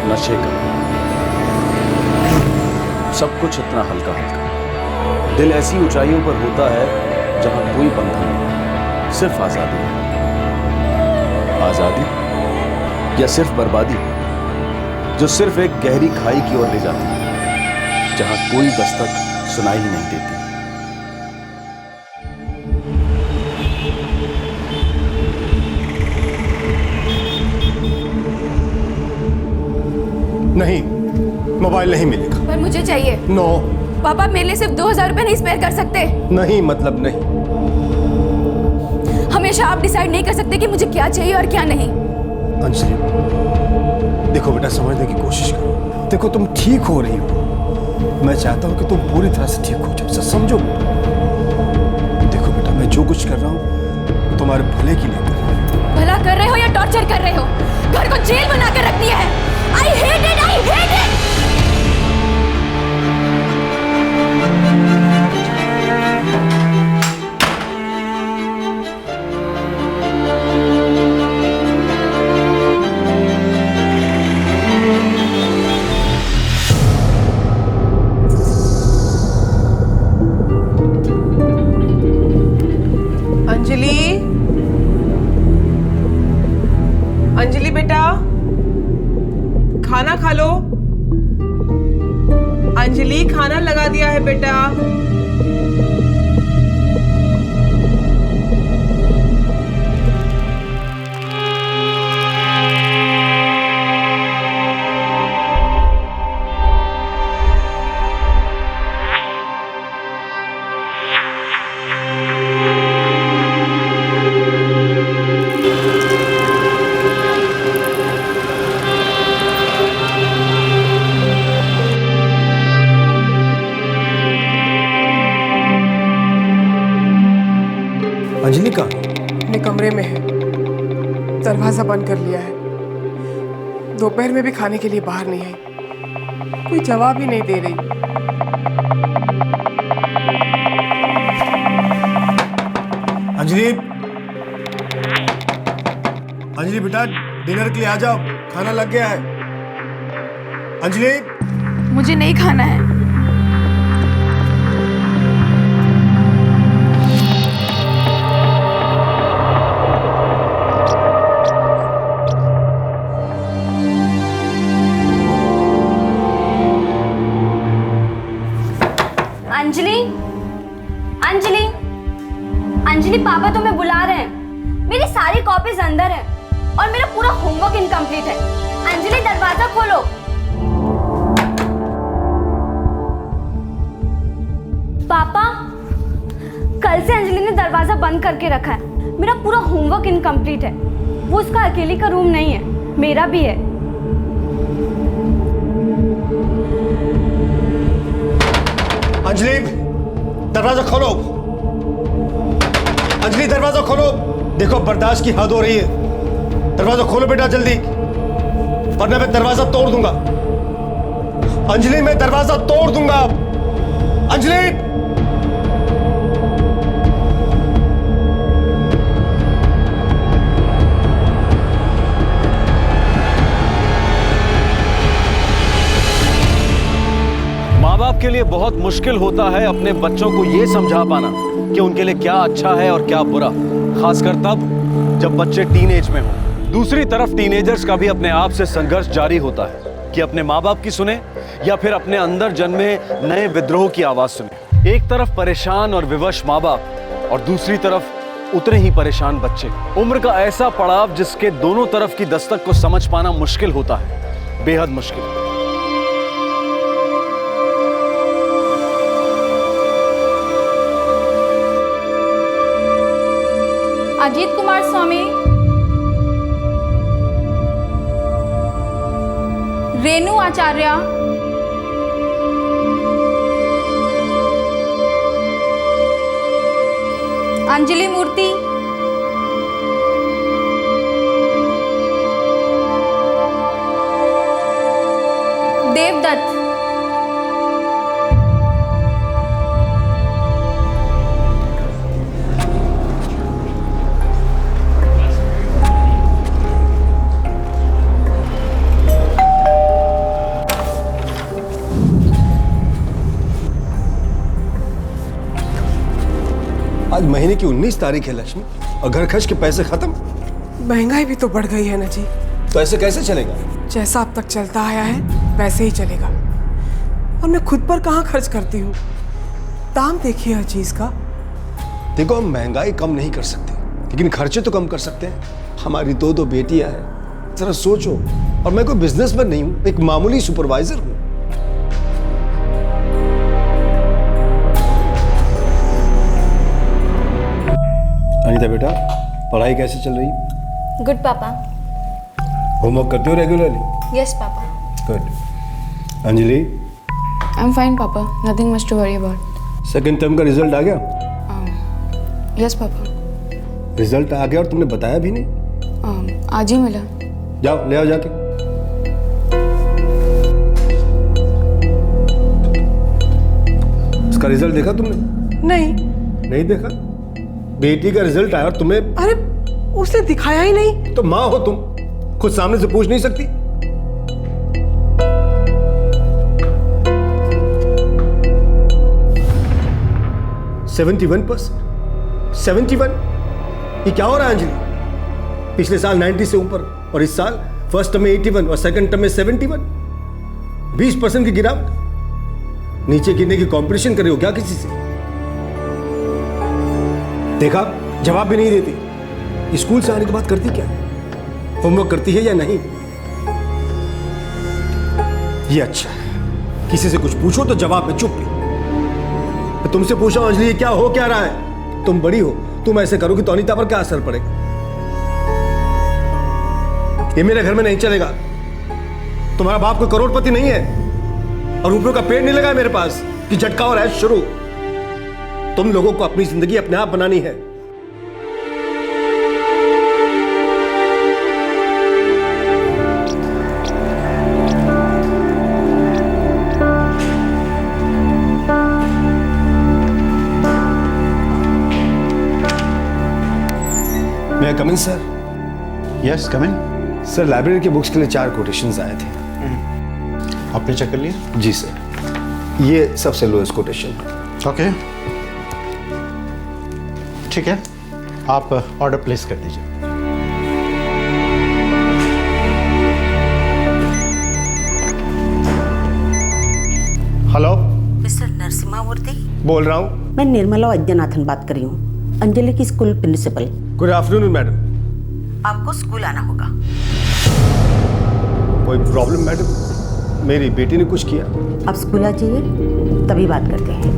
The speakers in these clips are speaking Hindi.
नशे का, सब कुछ इतना हल्का हल्का। दिल ऐसी ऊंचाइयों पर होता है जहां कोई बंधन नहीं, सिर्फ आजादी। आजादी या सिर्फ बर्बादी, जो सिर्फ एक गहरी खाई की ओर ले जाती है जहां कोई दस्तक सुनाई ही नहीं देती। नहीं, मोबाइल नहीं मिलेगा। पर मुझे चाहिए। नो। पापा मेरे लिए सिर्फ 2000 रुपए नहीं स्पेयर कर सकते? नहीं मतलब नहीं। हमेशा आप डिसाइड नहीं कर सकते कि मुझे क्या चाहिए और क्या नहीं। अंजलि, देखो बेटा, समझने की कोशिश करो। देखो तुम ठीक हो रही हो, मैं चाहता हूँ कि तुम पूरी तरह से ठीक हो जाओ, सर समझो। देखो बेटा, मैं जो कुछ कर रहा हूँ तुम्हारे भले के लिए कर रहा हूँ। भला कर रहे हो या टॉर्चर कर रहे हो? घर को जेल बना कर रख दिया है। I hate it! I hate it! Anjali, Anjali बेटा, खाना खा लो। अंजलि, खाना लगा दिया है बेटा। अंजलि का अपने कमरे में है, दरवाजा बंद कर लिया है। दोपहर में भी खाने के लिए बाहर नहीं आई, कोई जवाब ही नहीं दे रही। अंजलि, अंजलि बेटा, डिनर के लिए आ जाओ, खाना लग गया है। अंजलि, मुझे नहीं खाना है। अंजलि, अंजलि, अंजलि, पापा तुम्हें बुला रहे हैं। मेरी सारी कॉपीज अंदर हैं और मेरा पूरा होमवर्क इनकम्प्लीट है। अंजलि, दरवाजा खोलो। पापा, कल से अंजलि ने दरवाजा बंद करके रखा है। मेरा पूरा होमवर्क इनकम्प्लीट है। वो उसका अकेली का रूम नहीं है, मेरा भी है। अंजलि, दरवाजा खोलो। अंजलि, दरवाजा खोलो। देखो बर्दाश्त की हद हो रही है, दरवाजा खोलो बेटा जल्दी, वरना मैं दरवाजा तोड़ दूंगा। अंजलि, मैं दरवाजा तोड़ दूंगा। अंजलि, माँ बाप के लिए बहुत मुश्किल होता है अपने बच्चों को ये समझा पाना कि उनके लिए क्या अच्छा है और क्या बुरा, खासकर तब जब बच्चे टीनेज में हों। दूसरी तरफ टीनेजर्स का भी अपने आप से संघर्ष जारी होता है कि अपने माँ बाप की सुने या फिर अपने अंदर जन्मे नए विद्रोह की आवाज सुने। एक तरफ परेशान और विवश माँ बाप और दूसरी तरफ उतने ही परेशान बच्चे। उम्र का ऐसा पड़ाव जिसके दोनों तरफ की दस्तक को समझ पाना मुश्किल होता है, बेहद मुश्किल। अजीत कुमार स्वामी, रेणु आचार्य, अंजलि मूर्ति, देवदत्त, आज महीने की 19 तारीख है लक्ष्मी, और घर खर्च के पैसे खत्म। महंगाई भी तो बढ़ गई है ना जी। तो ऐसे कैसे चलेगा? जैसा अब तक चलता आया है वैसे ही चलेगा। और मैं खुद पर कहाँ खर्च करती हूँ। दाम देखिए हर चीज का। देखो, हम महंगाई कम नहीं कर सकते, लेकिन खर्चे तो कम कर सकते हैं। हमारी दो बेटियां हैं, जरा सोचो। और मैं कोई बिजनेसमैन नहीं हूं, एक मामूली सुपरवाइजर हूं। अनीता बेटा, पढ़ाई कैसे चल रही है? गुड पापा। होमवर्क करते हो regularly? Yes papa. Good. Anjali? I'm fine, Papa. Nothing much to worry about. Second term का रिजल्ट आ गया? Yes, Papa. रिजल्ट आ गया और तुमने बताया भी नहीं? आज ही मिला। जाओ ले आओ जाके। उसका रिजल्ट देखा तुमने? नहीं। नहीं देखा? बेटी का रिजल्ट आया और तुम्हें? अरे उसने दिखाया ही नहीं। तो माँ हो तुम, खुद सामने से पूछ नहीं सकती? %71? 71? ये क्या हो रहा है अंजलि? पिछले साल 90 से ऊपर, और इस साल फर्स्ट टर्म में 81 और सेकंड टर्म में 71। 20% की गिरावट। नीचे गिरने की कंपटीशन कर रहे हो क्या किसी से? देखा, जवाब भी नहीं देती। स्कूल से आने के बाद करती क्या? होमवर्क करती है या नहीं? ये अच्छा है, किसी से कुछ पूछो तो जवाब में चुप। तुमसे पूछा अंजलि, ये क्या हो क्या रहा है? तुम बड़ी हो, तुम ऐसे करोगी तो अनीता पर क्या असर पड़ेगा? ये मेरे घर में नहीं चलेगा। तुम्हारा बाप कोई करोड़पति नहीं है, और रुपयों का पेड़ नहीं लगा है मेरे पास कि झटका और ऐश शुरू। तुम लोगों को अपनी जिंदगी अपने आप बनानी है। मैं कम इन सर? यस कम इन। सर, लाइब्रेरी के बुक्स के लिए 4 कोटेशंस आए थे। आपने चेक कर लिया? जी सर, ये सबसे लोएस्ट कोटेशन। ओके, ठीक है, आप ऑर्डर प्लेस कर दीजिए। हेलो, मिस्टर नरसिम्हा मूर्ति? बोल रहा हूँ। मैं निर्मला वैद्यनाथन बात कर रही हूँ, अंजलि की school principal. Good afternoon madam. आपको स्कूल आना होगा। कोई प्रॉब्लम मैडम? मेरी बेटी ने कुछ किया? आप स्कूल आ जाइए, तभी बात करते हैं।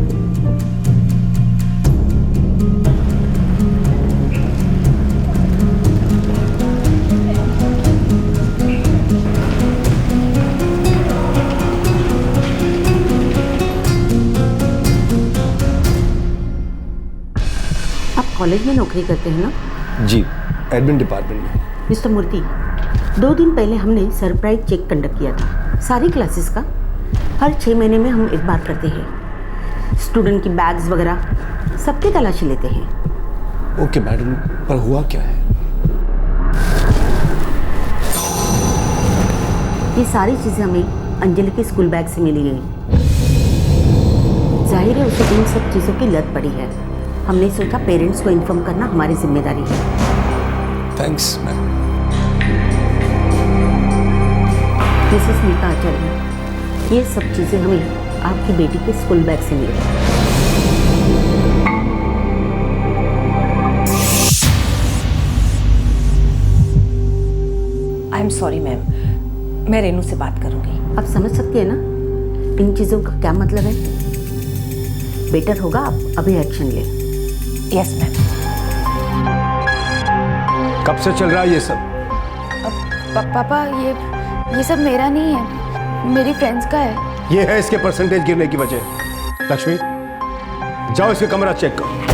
आप कॉलेज में नौकरी करते हैं ना? जी, एडमिन डिपार्टमेंट में। मिस्टर मूर्ति, 2 दिन पहले हमने सरप्राइज चेक कंडक्ट किया था सारी क्लासेस का। हर 6 महीने में हम एक बार करते हैं। स्टूडेंट की बैग्स वगैरह सबकी तलाशी लेते हैं। ओके मैडम, पर हुआ क्या है? ये सारी चीज़ें हमें अंजलि के स्कूल बैग से मिली गई। जाहिर है उसे इन सब चीज़ों की लत पड़ी है। हमने सोचा पेरेंट्स को इन्फॉर्म करना हमारी जिम्मेदारी है। Thanks ma'am. मिसेस नीता आचार्य, ये सब चीज़ें हमें आपकी बेटी के स्कूल बैग से मिली। आई एम सॉरी मैम, मैं रेनू से बात करूंगी। आप समझ सकती है ना इन चीज़ों का क्या मतलब है? बेटर होगा आप अभी एक्शन लें। Yes ma'am. कब से चल रहा है ये सब? पापा ये सब मेरा नहीं है, मेरी फ्रेंड्स का है। ये है इसके परसेंटेज गिरने की वजह। लक्ष्मी, जाओ इसका कमरा चेक करो।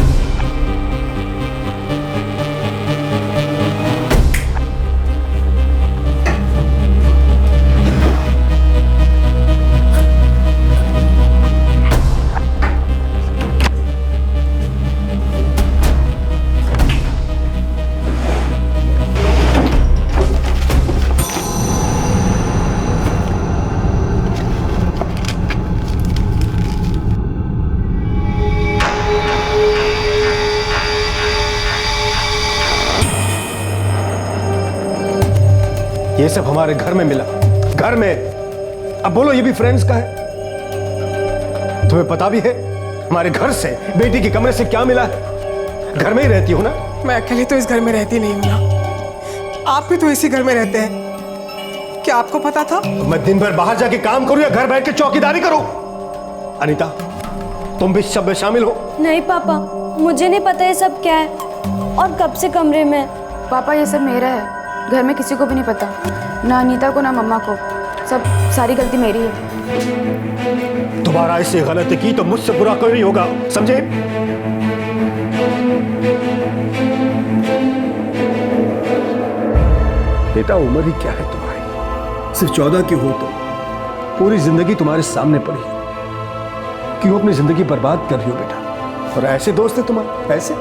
ये सब हमारे घर में मिला, घर में। अब बोलो ये भी फ्रेंड्स का है? तुम्हें पता भी है हमारे घर से बेटी के कमरे से क्या मिला है? घर में ही रहती हो ना? मैं अकेले तो इस घर में रहती नहीं हूँ ना, आप भी तो इसी घर में रहते हैं। क्या आपको पता था? तो मैं दिन भर बाहर जाके काम करूं या घर बैठ के चौकीदारी करूं? अनीता, तुम भी सब में शामिल हो? नहीं पापा, मुझे नहीं पता ये सब क्या है और कब से कमरे में। पापा ये सब मेरा है, घर में किसी को भी नहीं पता, ना अनीता को ना मम्मा को। सब सारी गलती मेरी है। दोबारा ऐसी गलती की तो मुझसे बुरा कोई नहीं होगा, समझे? बेटा उम्र ही क्या है तुम्हारी, सिर्फ 14 की हो तो पूरी जिंदगी तुम्हारे सामने पड़ी है। क्यों अपनी जिंदगी बर्बाद कर रही हो बेटा? और ऐसे दोस्त है तुम्हारे? ऐसे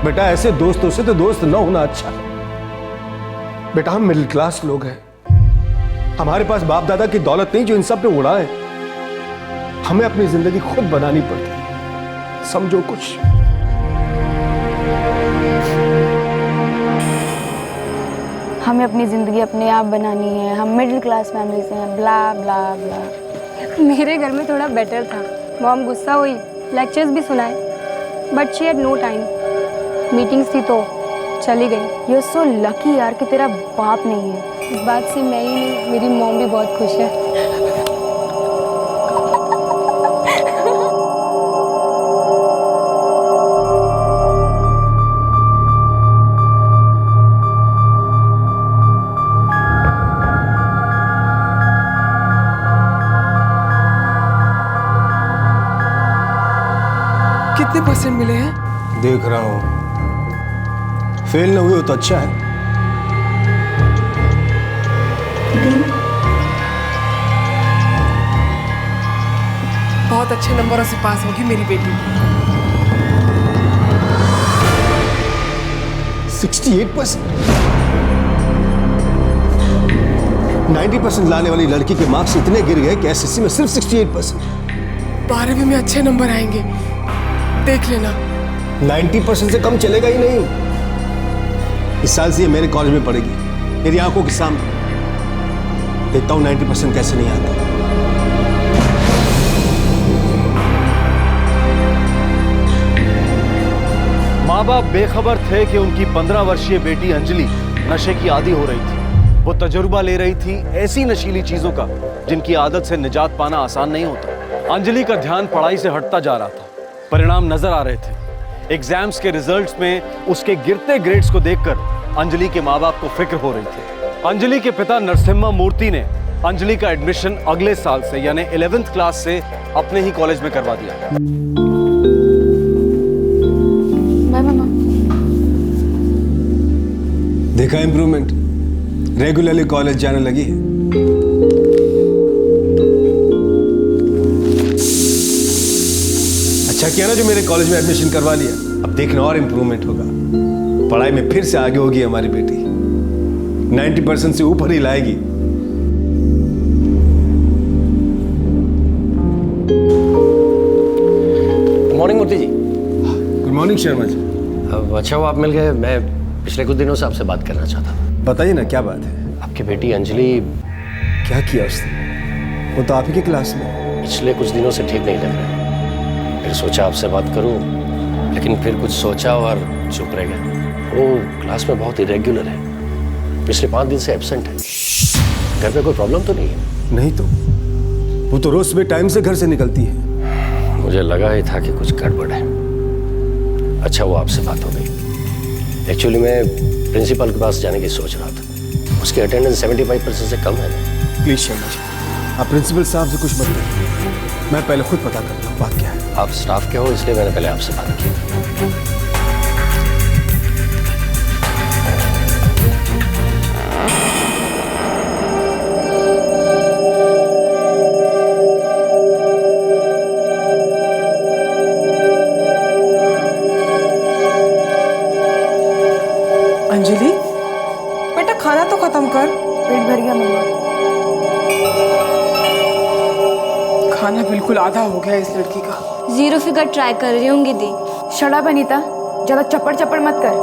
बेटा, ऐसे दोस्तों से तो दोस्त न होना अच्छा है। बेटा हम मिडिल क्लास लोग हैं, हमारे पास बाप दादा की दौलत नहीं जो इन सब पे उड़ाए। हमें अपनी जिंदगी खुद बनानी पड़ती है, समझो कुछ। हमें अपनी ज़िंदगी अपने आप बनानी है, हम मिडिल क्लास फैमिली से हैं, ब्ला ब्ला ब्ला। मेरे घर में थोड़ा बेटर था। मॉम गुस्सा हुई, लेक्चर्स भी सुनाए, but she had no time. Meetings थी तो चली गई। यू आर सो लकी यार कि तेरा बाप नहीं है। इस बात से मैं ही नहीं, मेरी मॉम भी बहुत खुश है। कितने परसेंट मिले हैं? देख रहा हूं, फेल न हुए हो तो अच्छा है। बहुत अच्छे नंबरों से पास होगी मेरी बेटी। 68%? 90% लाने वाली लड़की के मार्क्स इतने गिर गए कि एसएससी में सिर्फ 68%। 12वीं में अच्छे नंबर आएंगे, देख लेना। 90% से कम चलेगा ही नहीं। इस साल से ये मेरे कॉलेज में पढ़ेगी, मेरी आंखों के सामने। देखता हूं 90% कैसे नहीं आता। माँ बाप बेखबर थे कि उनकी 15 वर्षीय बेटी अंजलि नशे की आदी हो रही थी। वो तजुर्बा ले रही थी ऐसी नशीली चीजों का जिनकी आदत से निजात पाना आसान नहीं होता। अंजलि का ध्यान पढ़ाई से हटता जा रहा था। परिणाम नजर आ रहे थे। एग्जाम्स के रिजल्ट्स में उसके गिरते ग्रेड्स को देखकर अंजलि के माँ बाप को फिक्र हो रही थी। अंजलि के पिता नरसिम्हा मूर्ति ने अंजलि का एडमिशन अगले साल से यानी 11th क्लास से अपने ही कॉलेज में करवा दिया। बाय मम्मा। देखा इंप्रूवमेंट, रेगुलरली कॉलेज जाने लगी है। अच्छा किया ना जो मेरे कॉलेज में एडमिशन करवा लिया। अब देखना और इंप्रूवमेंट होगा, पढ़ाई में फिर से आगे होगी हमारी बेटी, 90% से ऊपर ही लाएगी। गुड मॉर्निंग मूर्ति जी। Good morning Sharma ji. अब अच्छा हुआ आप मिल गए। मैं पिछले कुछ दिनों से आपसे बात करना चाहता था। बताइए ना क्या बात है। आपकी बेटी अंजलि क्या किया उसने? वो तो आप ही की क्लास में। पिछले कुछ दिनों से ठीक नहीं लग रहा है। फिर सोचा आपसे बात करूं, लेकिन फिर कुछ सोचा और चुप रह गया। वो क्लास में बहुत इरेग्युलर है, पिछले 5 दिन से एब्सेंट है। घर में कोई प्रॉब्लम तो नहीं है? नहीं तो वो तो रोज सुबह टाइम से घर से निकलती है। मुझे लगा ही था कि कुछ गड़बड़ है। अच्छा वो आपसे बात हो गई। एक्चुअली मैं प्रिंसिपल के पास जाने की सोच रहा था। उसकी अटेंडेंस 75% से कम है ना। प्लीज शर्मा जी, आप प्रिंसिपल साहब से कुछ मत करिए, मैं पहले खुद पता करता हूँ बात क्या है। आप स्टाफ के हो इसलिए मैंने पहले आपसे बात की। अंजलि बेटा खाना तो खत्म कर। पेट भर गया मम्मा। खाना बिल्कुल आधा हो गया इस लड़की का। 0 फिगर ट्राई कर रही होंगी दी। शट अप अनीता, ज्यादा चप्पड़ चप्पड़ मत कर।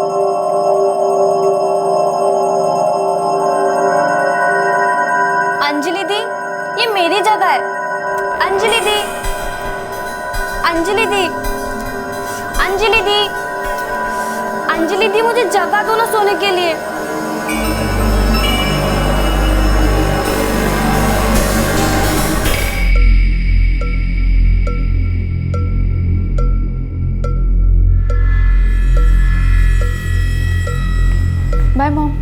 ये मेरी जगह है। अंजलि दी, अंजलि दी, अंजलि दी, अंजलि दी, मुझे जगह दो ना सोने के लिए। Bye mom.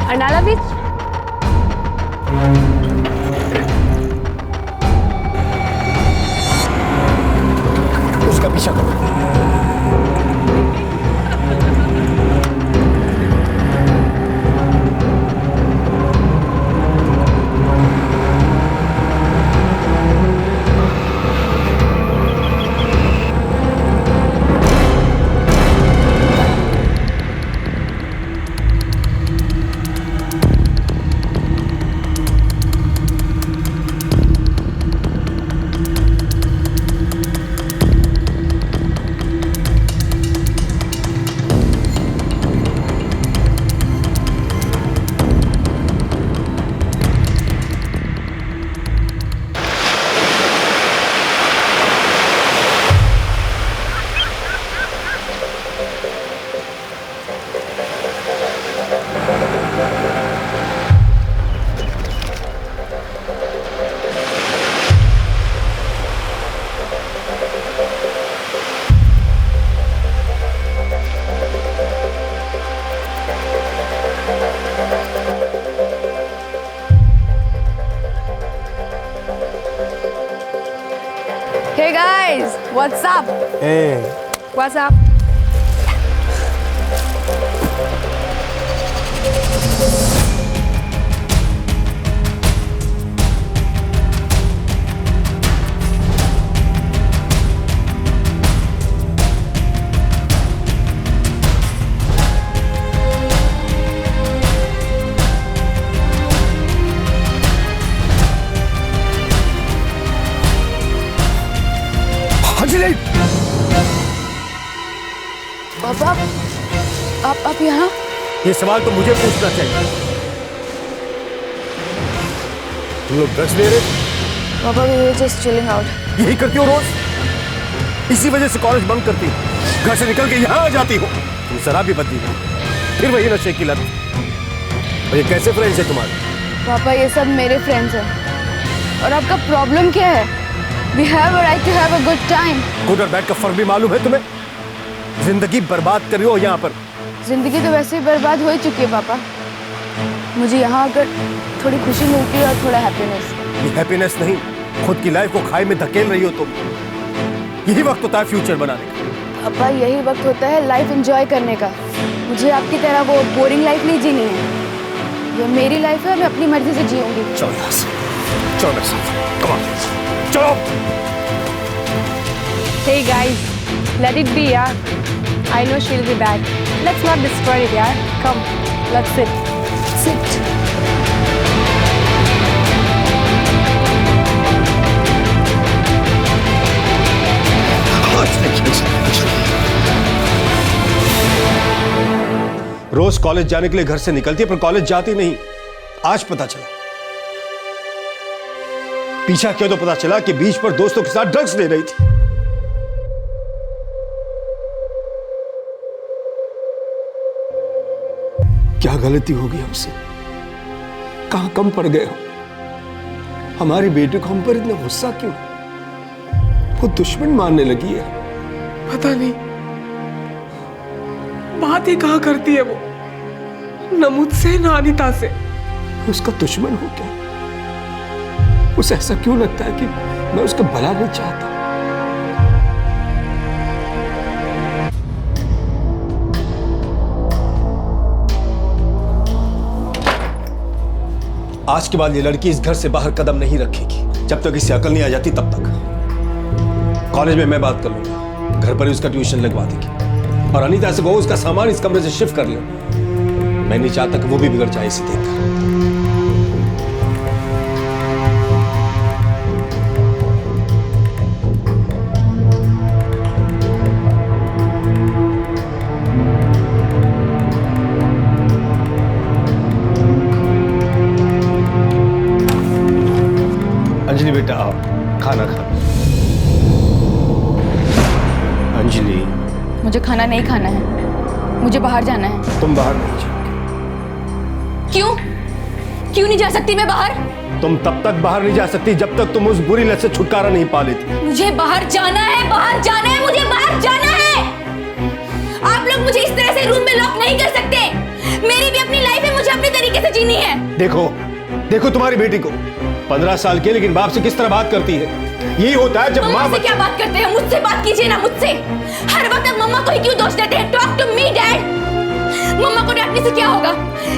अर्नाला बीच। उसका पीछा करो। Hey guys, what's up? Hey. What's up? पापा, आप यहाँ? ये सवाल तो मुझे पूछना चाहिए। तुम लोग ड्रग्स ले रहे? पापा, we were just chilling out. यही करती हो रोज? इसी वजह से कॉलेज बंक करती हो, घर से निकल के यहाँ आ जाती हो। तुम शराबी बदली हो, फिर वही नशे की लत। और ये कैसे फ्रेंड्स है तुम्हारे? पापा, ये सब मेरे फ्रेंड्स हैं। और आपका प्रॉब्लम क्या है? We have a right to have a good time. Good और बैड का फर्क भी मालूम है तुम्हें? जिंदगी बर्बाद कर रही हो यहाँ पर। जिंदगी तो वैसे ही बर्बाद हो ही चुकी है पापा। मुझे यहाँ आकर थोड़ी खुशी मिलती है और थोड़ा हैप्पीनेस। ये हैप्पीनेस नहीं, खुद की लाइफ को खाई में धकेल रही हो तुम। यही वक्त होता है फ्यूचर बनाने का। पापा, यही वक्त होता है लाइफ एंजॉय करने का। मुझे आपकी तरह वो बोरिंग लाइफ नहीं जीनी है। ये मेरी लाइफ है, मैं अपनी मर्जी से जीऊंगी। चलो यहाँ से, चलो मेरे साथ, कम ऑन, चलो। Hey guys, let it be, yaar. I know she'll be back. Let's not destroy it, yaar. Come, let's sit. Sit. रोज कॉलेज जाने के लिए घर से निकलती है पर कॉलेज जाती नहीं। आज पता चला, पीछा किया तो पता चला कि बीच पर दोस्तों के साथ ड्रग्स ले रही थी। क्या गलती होगी हमसे? कहां कम पड़ गए हम? हमारी बेटी को हम पर इतना गुस्सा क्यों? वो दुश्मन मानने लगी है। पता नहीं बात ही कहाँ करती है वो, न मुझसे न अनीता से। उसका दुश्मन हो क्या? उसे ऐसा क्यों लगता है कि मैं उसका भला नहीं चाहता? आज के बाद ये लड़की इस घर से बाहर कदम नहीं रखेगी जब तक इसे अकल नहीं आ जाती तब तक। कॉलेज में मैं बात कर लूंगा, घर पर ही उसका ट्यूशन लगवा देगी। और अनीता से वो उसका सामान इस कमरे से शिफ्ट कर ले। मैं नहीं चाहता कि वो भी बिगड़ जाए इसे देखकर। अंजलि बेटा आओ, खाना खा। अंजलि, मुझे खाना नहीं खाना है, मुझे बाहर जाना है। तुम बाहर नहीं जाओगे। क्यों? क्यों नहीं जा सकती मैं बाहर? तुम तब तक बाहर नहीं जा सकती जब तक तुम उस बुरी लत से छुटकारा नहीं पा लेती। मुझे बाहर जाना है, बाहर जाना है, मुझे बाहर जाना है। आप लोग मुझे इस तरह से रूम में लॉक नहीं कर सकते। मेरी भी अपनी लाइफ है, मुझे अपने तरीके से जीनी है। देखो तुम्हारी बेटी को 15 साल की, लेकिन बाप से किस तरह बात करती है। यही होता है जब माँ से क्या बात करते हैं? मुझसे बात कीजिए ना, मुझसे। हर वक्त आप मम्मा को ही क्यों दोष देते हैं? Talk to me dad. मम्मा को डांटने से क्या होगा?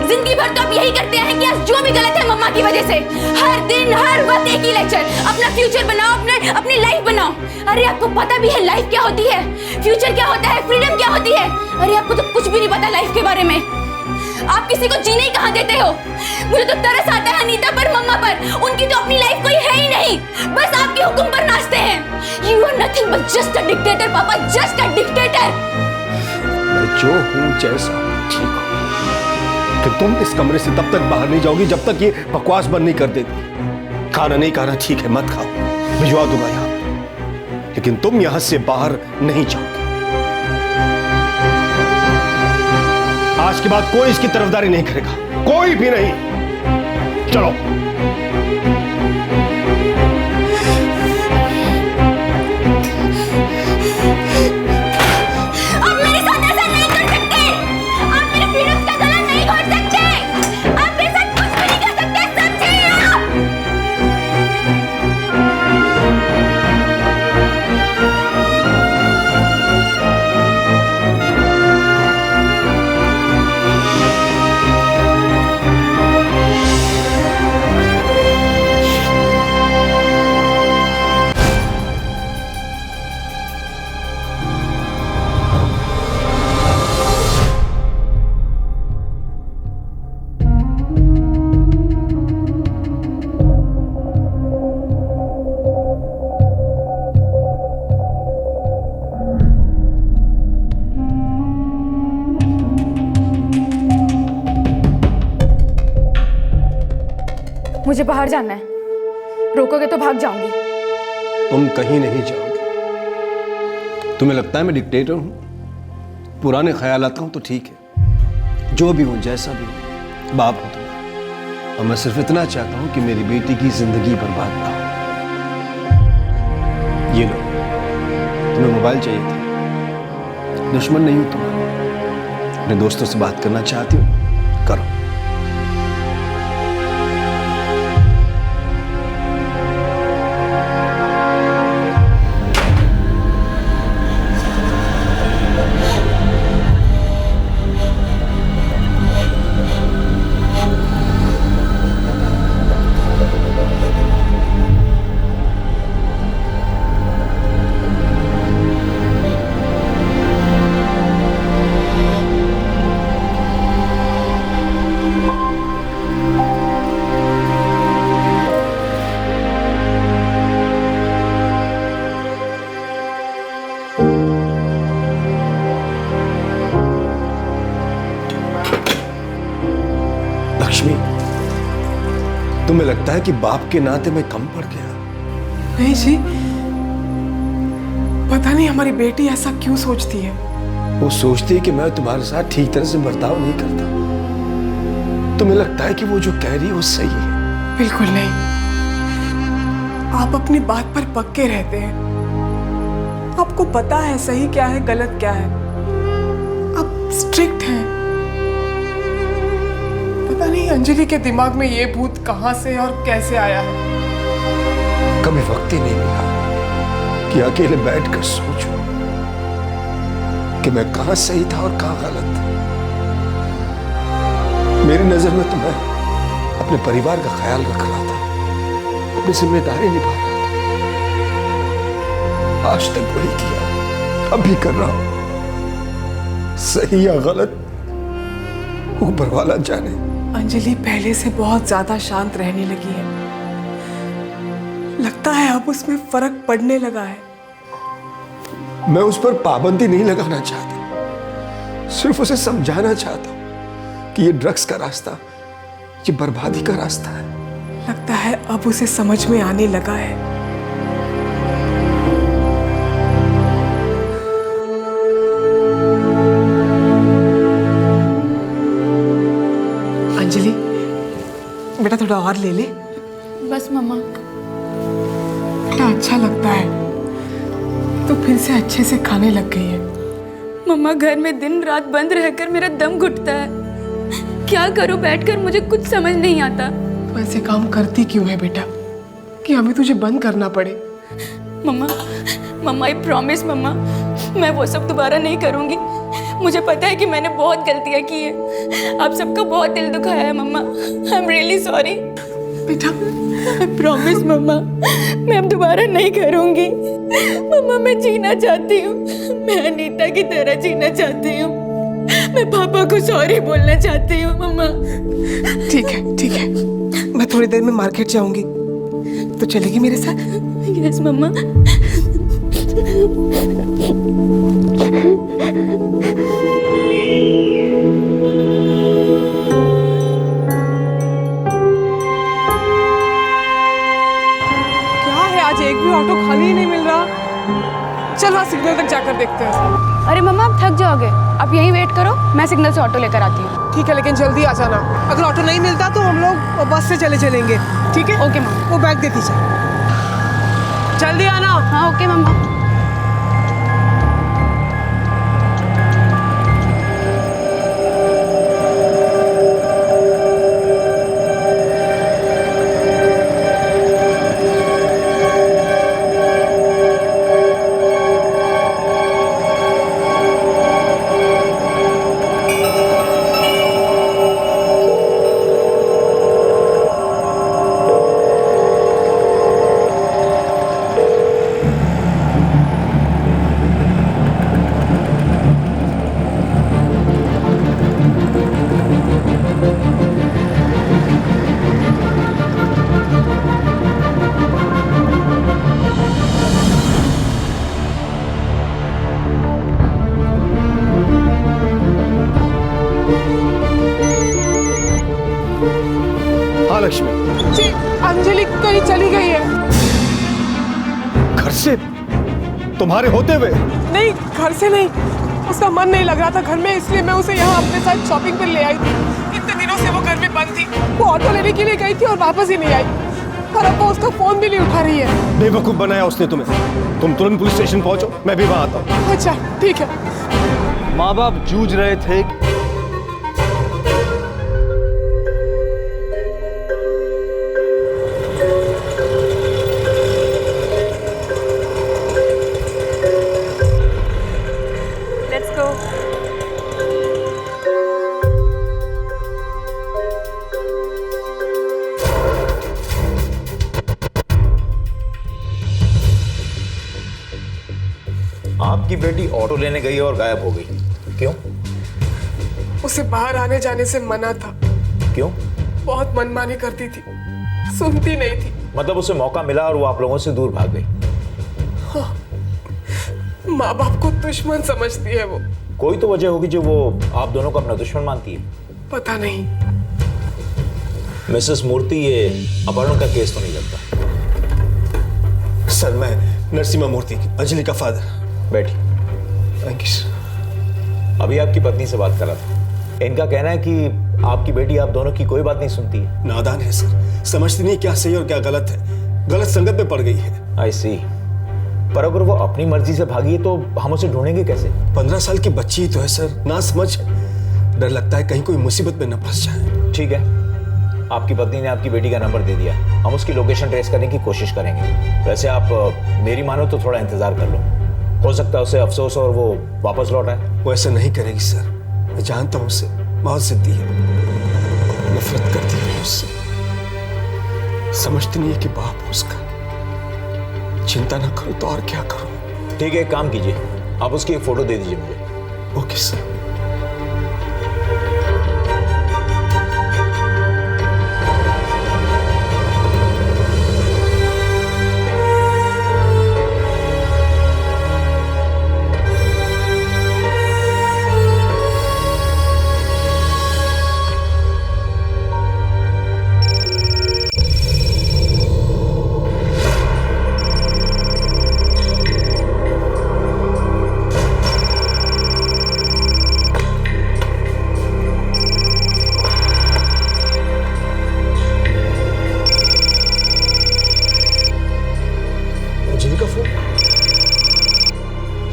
जिंदगी भर तो आप यही करते हैं कि आज जो भी गलत है मम्मा की वजह से। हर दिन हर वक्त एक ही लेक्चर। अपना फ्यूचर बनाओ, अपनी लाइफ बनाओ। अरे आपको पता भी है लाइफ क्या होती है, फ्यूचर क्या होता है, फ्रीडम क्या होती है? अरे आपको तो कुछ भी नहीं पता लाइफ के बारे में। आप किसी को जीने ही कहाँ देते हो? मुझे तो तरस आता है अनीता पर, मम्मा पर। उनकी तो अपनी लाइफ कोई है ही नहीं, बस आपके हुक्म पर नाचते हैं। You are nothing but just a dictator, पापा, just a dictator। मैं जो हूँ जैसा ठीक हूँ, कि तुम इस कमरे से तब तक बाहर नहीं जाओगी जब तक ये बकवास बंद नहीं कर देती। खाना नहीं खाना ठीक है, मत खाओ, भिजवा दूंगा यहाँ, लेकिन तुम यहाँ से बाहर नहीं जाओगे। आज के बाद कोई इसकी तरफदारी नहीं करेगा, कोई भी नहीं। चलो। आप मेरे साथ ऐसा नहीं कर सकते। आप मेरे फ्रीडम का गला नहीं घोट सकते। आप मेरे साथ कुछ भी नहीं कर सकते, समझे आप? मुझे बाहर जाना है, रोकोगे तो भाग जाऊंगी। तुम कहीं नहीं जाओगे। तुम्हें लगता है मैं डिक्टेटर हूं? पुराने ख्याल आता हूं तो ठीक है, जो भी हो जैसा भी हो, बाप हो तुम्हारा। और मैं सिर्फ इतना चाहता हूं कि मेरी बेटी की जिंदगी बर्बाद ना हो। ये लो, तुम्हें मोबाइल चाहिए था, दुश्मन नहीं हूं तुम्हारा। अपने दोस्तों से बात करना चाहती हो, करो। लगता है कि बाप के नाते मैं कम पड़ गया। नहीं जी, पता नहीं हमारी बेटी ऐसा क्यों सोचती है। वो सोचती है कि मैं तुम्हारे साथ ठीक तरह से बर्ताव नहीं करता। तुम्हें लगता है कि वो जो कह रही है वो सही है। बिल्कुल नहीं, आप अपनी बात पर पक्के रहते हैं। आपको पता है सही क्या है गलत क्या है। आप स्ट्रिक्ट हैं। पता नहीं अंजलि के दिमाग में ये भूत कहां से और कैसे आया है। कभी वक्त ही नहीं मिला कि अकेले बैठकर सोचूं कि मैं कहां सही था और कहां गलत। मेरी नजर में तो मैं अपने परिवार का ख्याल रख रहा था, अपनी जिम्मेदारी निभा रहा था। आज तक वही किया, अब भी कर रहा हूं। सही या गलत ऊपर वाला जाने। अंजलि पहले से बहुत ज्यादा शांत रहने लगी है। लगता है अब उसमें फर्क पड़ने लगा है। मैं उस पर पाबंदी नहीं लगाना चाहता, सिर्फ उसे समझाना चाहता हूं कि ये ड्रग्स का रास्ता, ये बर्बादी का रास्ता है। लगता है अब उसे समझ में आने लगा है। अंजलि, बेटा थोड़ा और ले ले। बस मम्मा। बेटा अच्छा लगता है, तो फिर से अच्छे से खाने लग गई है। मम्मा घर में दिन रात बंद रहकर मेरा दम घुटता है। क्या करूं बैठकर, मुझे कुछ समझ नहीं आता। तो ऐसे काम करती क्यों है बेटा कि हमें तुझे बंद करना पड़े? मम्मा आई प्रॉमिस मम्मा, मैं वो सब दोबारा नहीं करूंगी। मुझे पता है कि मैंने बहुत गलतियां की है, आप सबका बहुत दिल दुखाया है मम्मा। आई एम रियली सॉरी बेटा। आई प्रॉमिस मम्मा, मैं अब दोबारा नहीं करूंगी। मम्मा मैं जीना चाहती हूँ, मैं अनीता की तरह जीना चाहती हूँ। मैं पापा को सॉरी बोलना चाहती हूँ मम्मा। ठीक है ठीक है, मैं थोड़ी देर में मार्केट जाऊंगी, तो चलेगी मेरे साथ? यस मम्मा। क्या है आज एक भी ऑटो खाली ही नहीं मिल रहा। चल वहाँ सिग्नल तक जाकर देखते हैं। अरे मम्मा आप थक जाओगे, आप यहीं वेट करो, मैं सिग्नल से ऑटो लेकर आती हूँ। ठीक है, लेकिन जल्दी आ जाना। अगर ऑटो नहीं मिलता तो हम लोग बस से चलेंगे। ठीक है? ओके मम्मा। वो बैग देती चल, जल्दी आना। हाँ ओके मम्मा। लक्ष्मी जी, अंजलि कहीं चली गई है। घर से? तुम्हारे होते हुए? नहीं, घर से नहीं, उसका मन नहीं लग रहा था घर में, इसलिए मैं उसे यहाँ अपने साथ शॉपिंग पर ले आई थी। इतने दिनों से वो घर में बंद थी। वो ऑटो लेने के लिए गई थी और वापस ही नहीं आई, और अब वो उसका फोन भी नहीं उठा रही है। बेवकूफ बनाया उसने तुम्हें। तुम तुरंत पुलिस स्टेशन पहुंचो, मैं भी वहां आता हूँ। अच्छा ठीक है। माँ बाप जूझ रहे थे। Let's go. आपकी बेटी ऑटो लेने गई और गायब हो गई, क्यों? उसे बाहर आने जाने से मना था। क्यों? बहुत मनमानी करती थी, सुनती नहीं थी। मतलब उसे मौका मिला और वो आप लोगों से दूर भाग गई। हाँ, माँ बाप को दुश्मन समझती है वो। कोई तो वजह होगी जो वो आप दोनों को अपना दुश्मन मानती है। पता नहीं। मिसेस मूर्ति, ये अपहरण का केस तो नहीं लगता? सर मैं नरसिम्हा मूर्ति, अंजलि का फादर। बैठी। Thank you sir. अभी आपकी पत्नी से बात कर रहा था। इनका कहना है कि आपकी बेटी आप दोनों की कोई बात नहीं सुनती है। नादान है सर, समझती नहीं क्या सही और क्या गलत है, गलत संगत में पड़ गई है। आई सी। पर अगर वो अपनी मर्जी से भागी है तो हम उसे ढूंढेंगे कैसे? 15 साल की बच्ची ही तो है सर, ना समझ है। डर लगता है कहीं कोई मुसीबत में न फंस जाए। ठीक है, आपकी पत्नी ने आपकी बेटी का नंबर दे दिया, हम उसकी लोकेशन ट्रेस करने की कोशिश करेंगे। वैसे आप मेरी मानो तो थोड़ा इंतजार कर लो, हो सकता है उसे अफसोस और वो वापस लौट आए। वो ऐसा नहीं करेगी सर, मैं जानता हूँ उसे, बहुत जिद्दी है, नफरत करती है मुझसे, समझती नहीं है कि बाप है उसका। चिंता ना करो तो और क्या करो। ठीक है, एक काम कीजिए, आप उसकी एक फोटो दे दीजिए मुझे। Okay sir.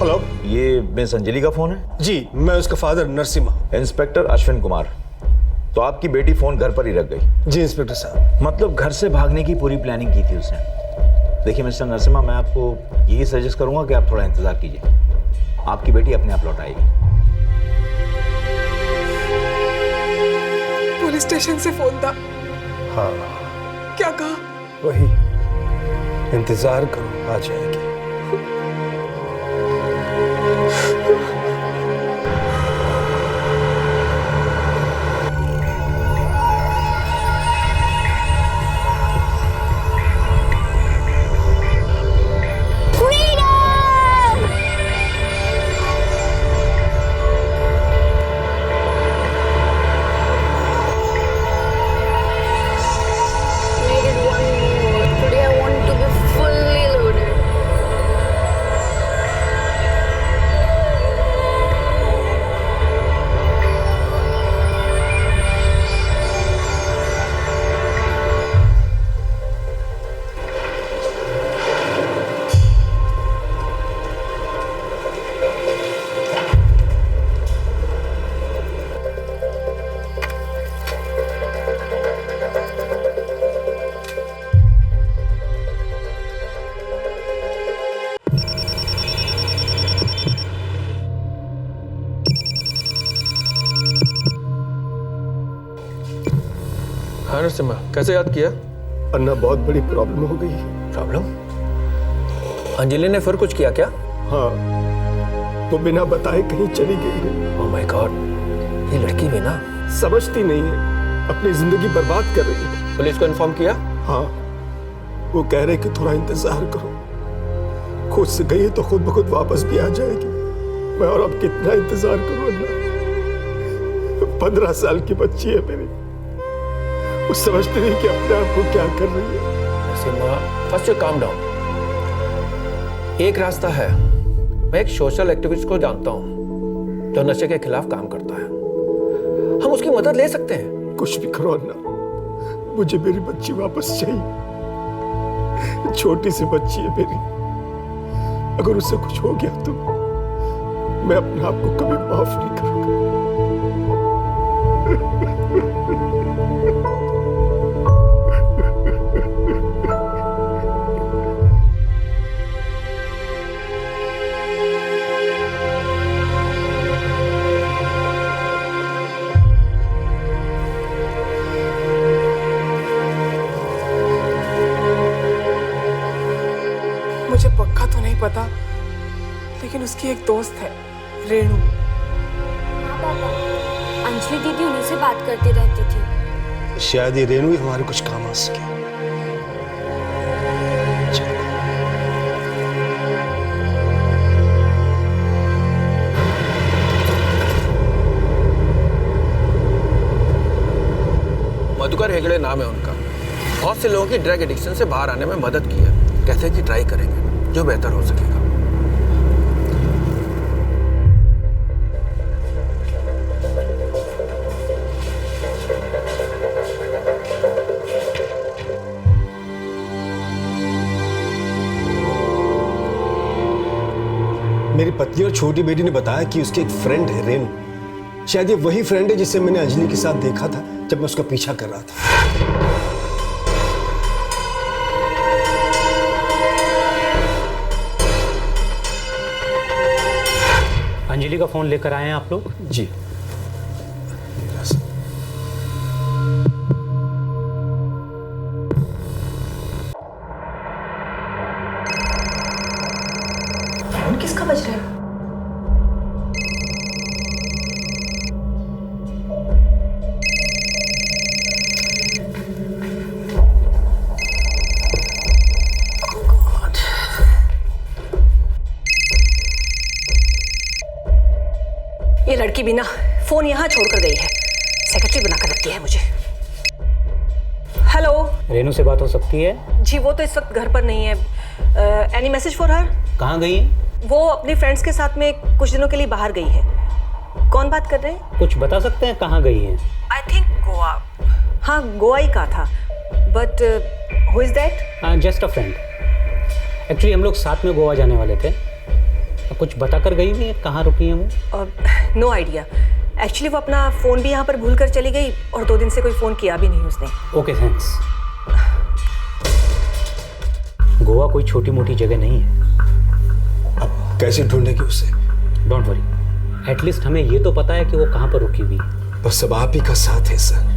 हेलो, ये मिस अंजलि का फोन है? जी, मैं उसका फादर नरसिम्हा। इंस्पेक्टर अश्विन कुमार। तो आपकी बेटी फोन घर पर ही रख गई? जी इंस्पेक्टर साहब। मतलब घर से भागने की पूरी प्लानिंग की थी उसने। देखिए मिस्टर नरसिम्हा, मैं आपको यही सजेस्ट करूंगा कि आप थोड़ा इंतजार कीजिए, आपकी बेटी अपने आप लौट आएगी। पुलिस स्टेशन से फोन था। हाँ। क्या कहा? वही, इंतजार करो, आ जाएगी। हाँ नरसिम्हा, कैसे याद किया? अन्ना, बहुत बड़ी प्रॉब्लम हो गई है। प्रॉब्लम? अंजलि ने फिर कुछ किया क्या? हाँ, वो बिना बताए कहीं चली गई है। ओह माय गॉड, ये लड़की भी ना समझती नहीं है, अपनी जिंदगी बर्बाद कर रही है। पुलिस को इन्फॉर्म किया? हाँ, वो कह रहे कि थोड़ा इंतजार करो, खुद से गई है तो खुद ब खुद वापस भी आ जाएगी। मैं और अब कितना इंतजार करूं अन्ना? 15 साल की बच्ची है मेरी, वो समझती नहीं कि अपने आप को क्या कर रही है। Narasimha, first you calm down. एक रास्ता है, मैं एक सोशल एक्टिविस्ट को जानता हूँ जो नशे के खिलाफ काम करता है, हम उसकी मदद ले सकते हैं। कुछ भी करो अन्ना, मुझे मेरी बच्ची वापस चाहिए। छोटी सी बच्ची है मेरी, अगर उससे कुछ हो गया तो मैं अपने आप को कभी माफ नहीं करूंगा। मुझे पक्का तो नहीं पता, लेकिन उसकी एक दोस्त है, रेणु। हाँ पापा, अंजलि दीदी उन्हीं से बात करती रहती थी। शायद ये रेणु ही हमारे कुछ काम आ सके। मधुकर हेगड़े नाम है उनका। बहुत से लोगों की ड्रग एडिक्शन से बाहर आने में मदद की है। कहते हैं कि ट्राई करेंगे जो बेहतर हो सकेगा। मेरी पत्नी और छोटी बेटी ने बताया कि उसकी एक फ्रेंड है रेनू। शायद ये वही फ्रेंड है जिसे मैंने अंजलि के साथ देखा था जब मैं उसका पीछा कर रहा था। अंजलि का फोन लेकर आए हैं आप लोग? जी। फोन किसका बज रहा है? ये लड़की भी ना फोन यहाँ छोड़कर गई है। सेक्रेटरी बनाकर रखती है मुझे। हेलो, रेनू से बात हो सकती है? जी वो तो इस वक्त घर पर नहीं है। Any message for her? कहाँ गई है? वो अपने फ्रेंड्स के साथ में कुछ दिनों के लिए बाहर गई है। कौन बात कर रहे हैं? कुछ बता सकते हैं कहाँ गई है? I think Goa. हाँ गोवा ही का था। But who is that? Just a friend. Actually हम लोग साथ में गोवा जाने वाले थे। कुछ बताकर गई हुई है कहाँ रुकी है वो? No idea. एक्चुअली वो अपना फ़ोन भी यहाँ पर भूल कर चली गई और 2 दिन से कोई फ़ोन किया भी नहीं उसने। Okay thanks. गोवा कोई छोटी मोटी जगह नहीं है। अब कैसे ढूंढेंगे उसे? डोंट वरी, एटलीस्ट हमें ये तो पता है कि वो कहाँ पर रुकी हुई है। बस अब आप ही का साथ है सर।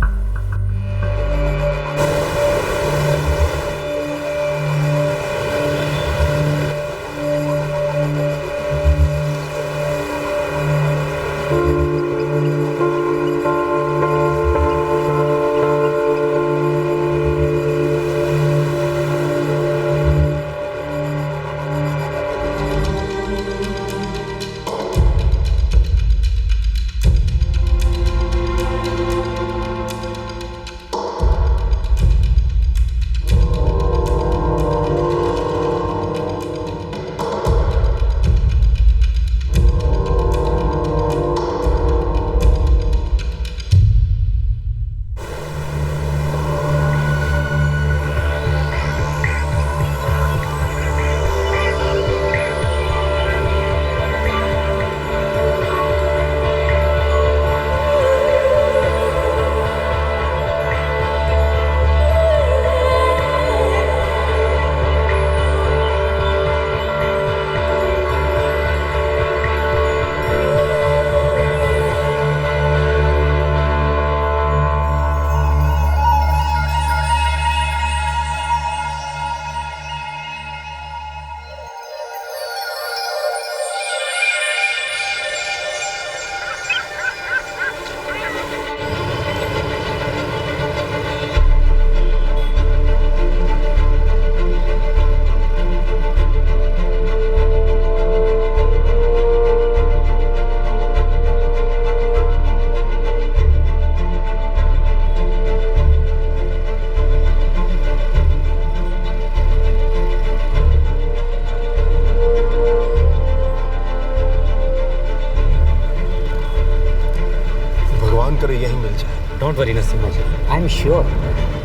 करे यही मिल जाए। Don't worry Nasima ji, I am sure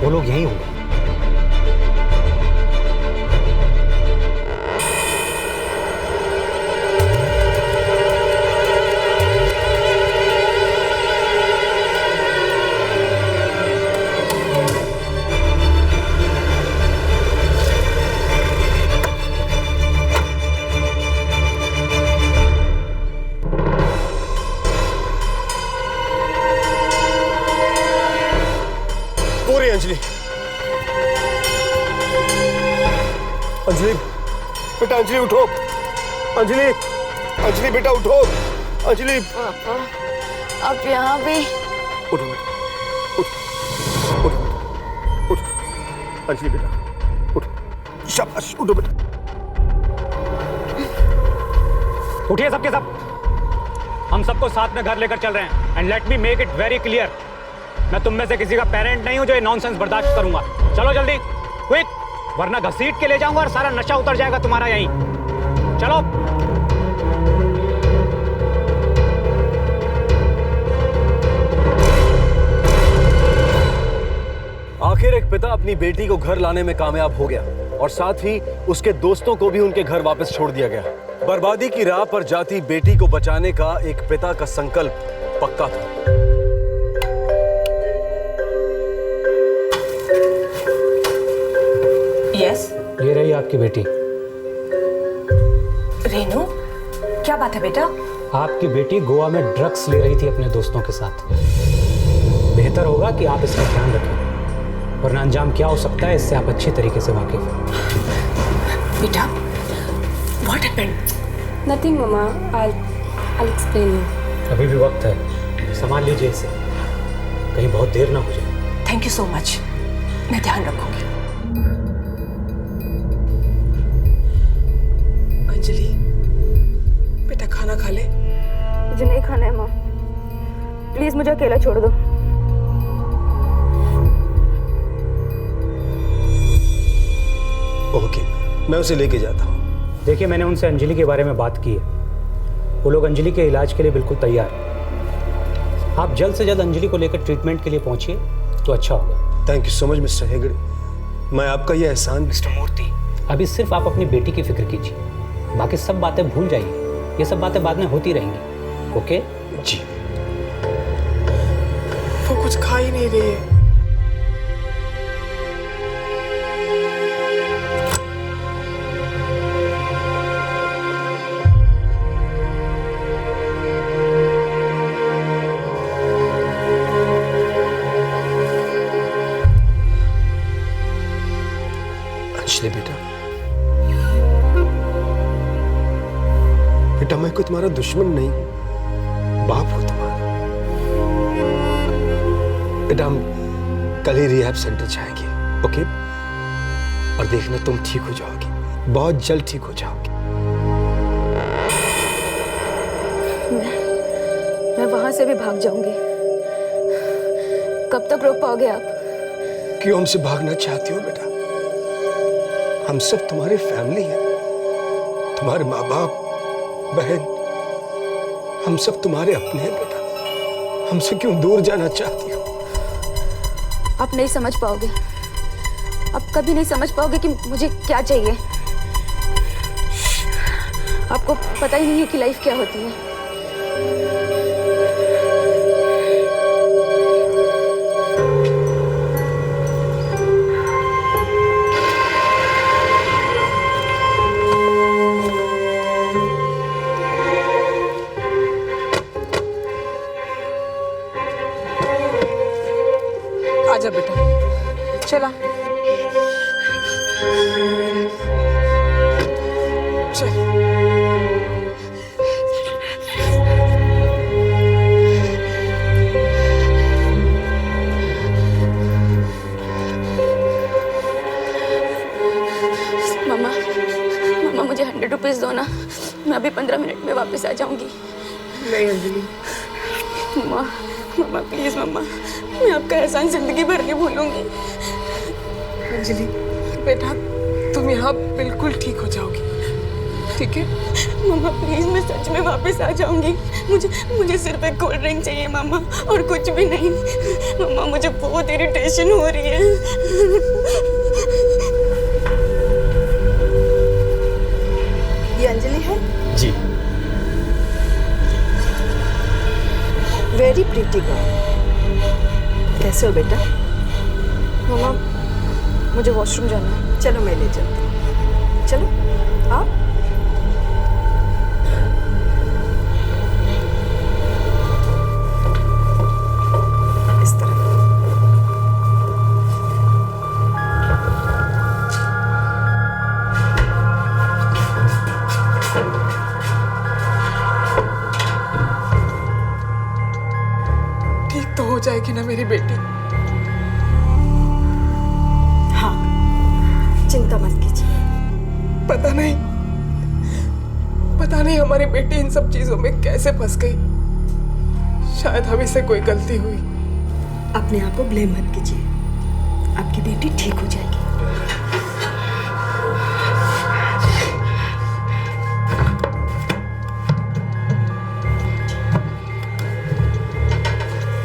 वो लोग यहीं होंगे। अंजलि, अंजलि बेटा, अंजलि उठो। अंजलि, अंजलि बेटा उठो। अंजलि पापा, आप यहाँ भी? उठो बेटा, उठो, उठो, उठो। अंजलि बेटा उठो, शाबाश, उठो बेटा। उठिए सबके सब, हम सबको साथ में घर लेकर चल रहे हैं। And let me make it very clear, मैं तुम में से किसी का पेरेंट नहीं हूं जो ये नॉनसेंस बर्दाश्त करूंगा। चलो जल्दी, क्विक, वरना घसीट के ले जाऊंगा और सारा नशा उतर जाएगा तुम्हारा यहीं। चलो। आखिर एक पिता अपनी बेटी को घर लाने में कामयाब हो गया और साथ ही उसके दोस्तों को भी उनके घर वापस छोड़ दिया गया। बर्बादी की राह पर जाती बेटी को बचाने का एक पिता का संकल्प पक्का था। यस, ये रही आपकी बेटी। रेनू, क्या बात है बेटा? आपकी बेटी गोवा में ड्रग्स ले रही थी अपने दोस्तों के साथ। बेहतर होगा कि आप इसका ध्यान रखें, वरना अंजाम क्या हो सकता है इससे आप अच्छी तरीके से वाकिफ हैं। बेटा, what happened? Nothing mamma, I'll explain you. अभी भी वक्त है, संभाल लीजिए इसे, कहीं बहुत देर ना हो जाए। थैंक यू सो मच, मैं ध्यान रखूंगी। अंजलि, बेटा खाना खा ले। मुझे नहीं खाना है माँ, प्लीज मुझे अकेला छोड़ दो। ओके, मैं उसे लेके जाता हूँ। देखिए, मैंने उनसे अंजलि के बारे में बात की है, वो लोग अंजलि के इलाज के लिए बिल्कुल तैयार हैं। आप जल्द से जल्द अंजलि को लेकर ट्रीटमेंट के लिए पहुंचिए तो अच्छा होगा। Thank you so much mister Hegde, मैं आपका यह एहसान। मिस्टर मूर्ति, अभी सिर्फ आप अपनी बेटी की फिक्र कीजिए, बाकी सब बातें भूल जाइए, ये सब बातें बाद में होती रहेंगी। ओके जी। वो कुछ खा ही नहीं रही है। अंजलि बेटा, बेटा मैं कोई तुम्हारा दुश्मन नहीं, बाप हो तुम्हारा। बेटा हम कल ही रिहैब सेंटर जाएंगे, ओके? और देखना तुम ठीक हो जाओगी, बहुत जल्द ठीक हो जाओगी। मैं वहां से भी भाग जाऊंगी। कब तक रोक पाओगे आप? क्यों हमसे भागना चाहती हो बेटा? हम सब तुम्हारी फैमिली हैं, तुम्हारे माँ बाप, बहन, हम सब तुम्हारे अपने हैं बेटा। हमसे क्यों दूर जाना चाहती हो? आप नहीं समझ पाओगे, आप कभी नहीं समझ पाओगे कि मुझे क्या चाहिए। आपको पता ही नहीं है कि लाइफ क्या होती है। आजा बेटा, चला चल। मम्मा, मम्मा मुझे 100 रुपीज दो ना, मैं अभी 15 मिनट में वापस आ जाऊंगी। नहीं अंजलि। मम्मा, मम्मा प्लीज मम्मा, मैं आपका एहसान जिंदगी भर नहीं भूलूंगी। अंजलि बेटा, तुम यहाँ बिल्कुल ठीक हो जाओगी, ठीक है? मम्मा प्लीज, मैं सच में वापस आ जाऊंगी। मुझे सिर्फ एक कोल्ड ड्रिंक चाहिए मम्मा, और कुछ भी नहीं। मम्मा मुझे बहुत इरिटेशन हो रही है। ये अंजलि है? जी। Very pretty girl. कैसे हो बेटा? मम्मा मुझे वॉशरूम जाना है। चलो मैं ले चलती हूँ, चलो आओ। इस तरह। ठीक तो हो जाएगी ना मेरी बेटी? हाँ, चिंता मत कीजिए। पता नहीं हमारी बेटी इन सब चीजों में कैसे फंस गई। शायद हम से कोई गलती हुई। अपने आप को ब्लेम मत कीजिए, आपकी बेटी ठीक हो जाएगी।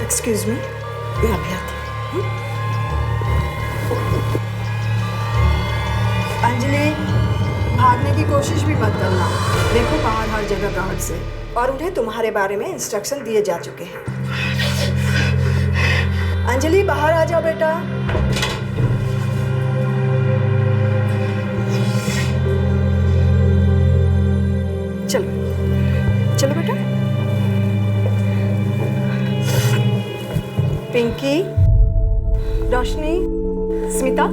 एक्सक्यूज मी, मैं अभी आती हूँ। अंजलि, भागने की कोशिश भी मत करना। देखो बाहर हर जगह गार्ड्स है और उन्हें तुम्हारे बारे में इंस्ट्रक्शन दिए जा चुके हैं। अंजलि बाहर आ जाओ बेटा। चलो चलो बेटा। पिंकी, रोशनी, स्मिता,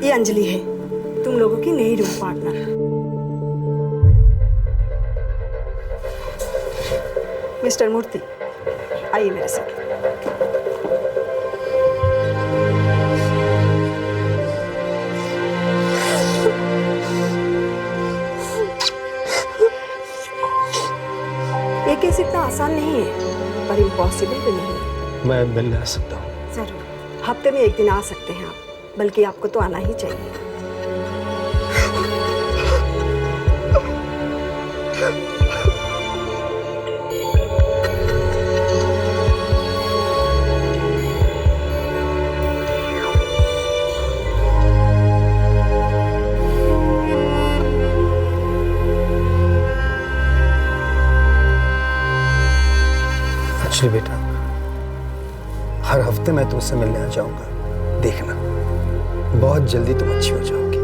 ये अंजलि है, तुम लोगों की नई रूम पार्टनर। मिस्टर मूर्ति, आइए मेरे साथ। ये केस इतना आसान नहीं है, पर इम्पॉसिबल भी नहीं है। मैं मिलने आ सकता हूँ? जरूर, हफ्ते में एक दिन आ सकते हैं आप, बल्कि आपको तो आना ही चाहिए। एक्चुअली बेटा, हर हफ्ते मैं तुमसे मिलने आ जाऊंगा। देखना, बहुत जल्दी तुम अच्छी हो जाओगी।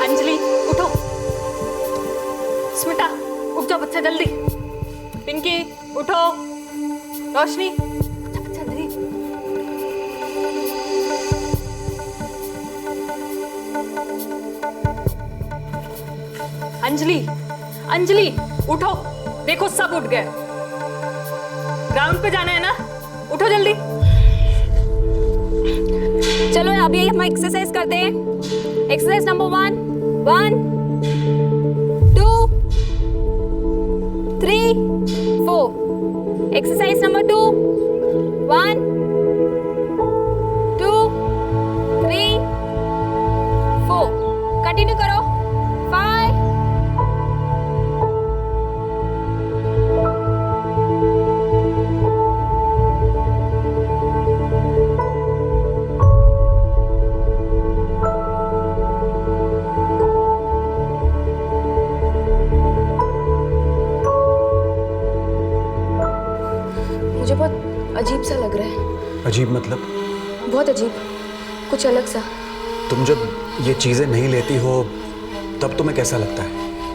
अंजलि उठो। स्मिता उठ जाओ बच्चा जल्दी। पिंकी उठो। रोशनी बच्चा जल्दी। अंजलि, अंजलि उठो। देखो सब उठ गए। ग्राउंड पे जाना है ना, उठो जल्दी। चलो अभी हम एक्सरसाइज करते हैं। Exercise number 1, 1, 2, 3, 4। Exercise number 2, 1, 2, 3, 4। Continue करो। 5। मुझे बहुत अजीब सा लग रहा है। अजीब मतलब? बहुत अजीब, कुछ अलग सा। तुम जब ये चीजें नहीं लेती हो तब तुम्हें कैसा लगता है?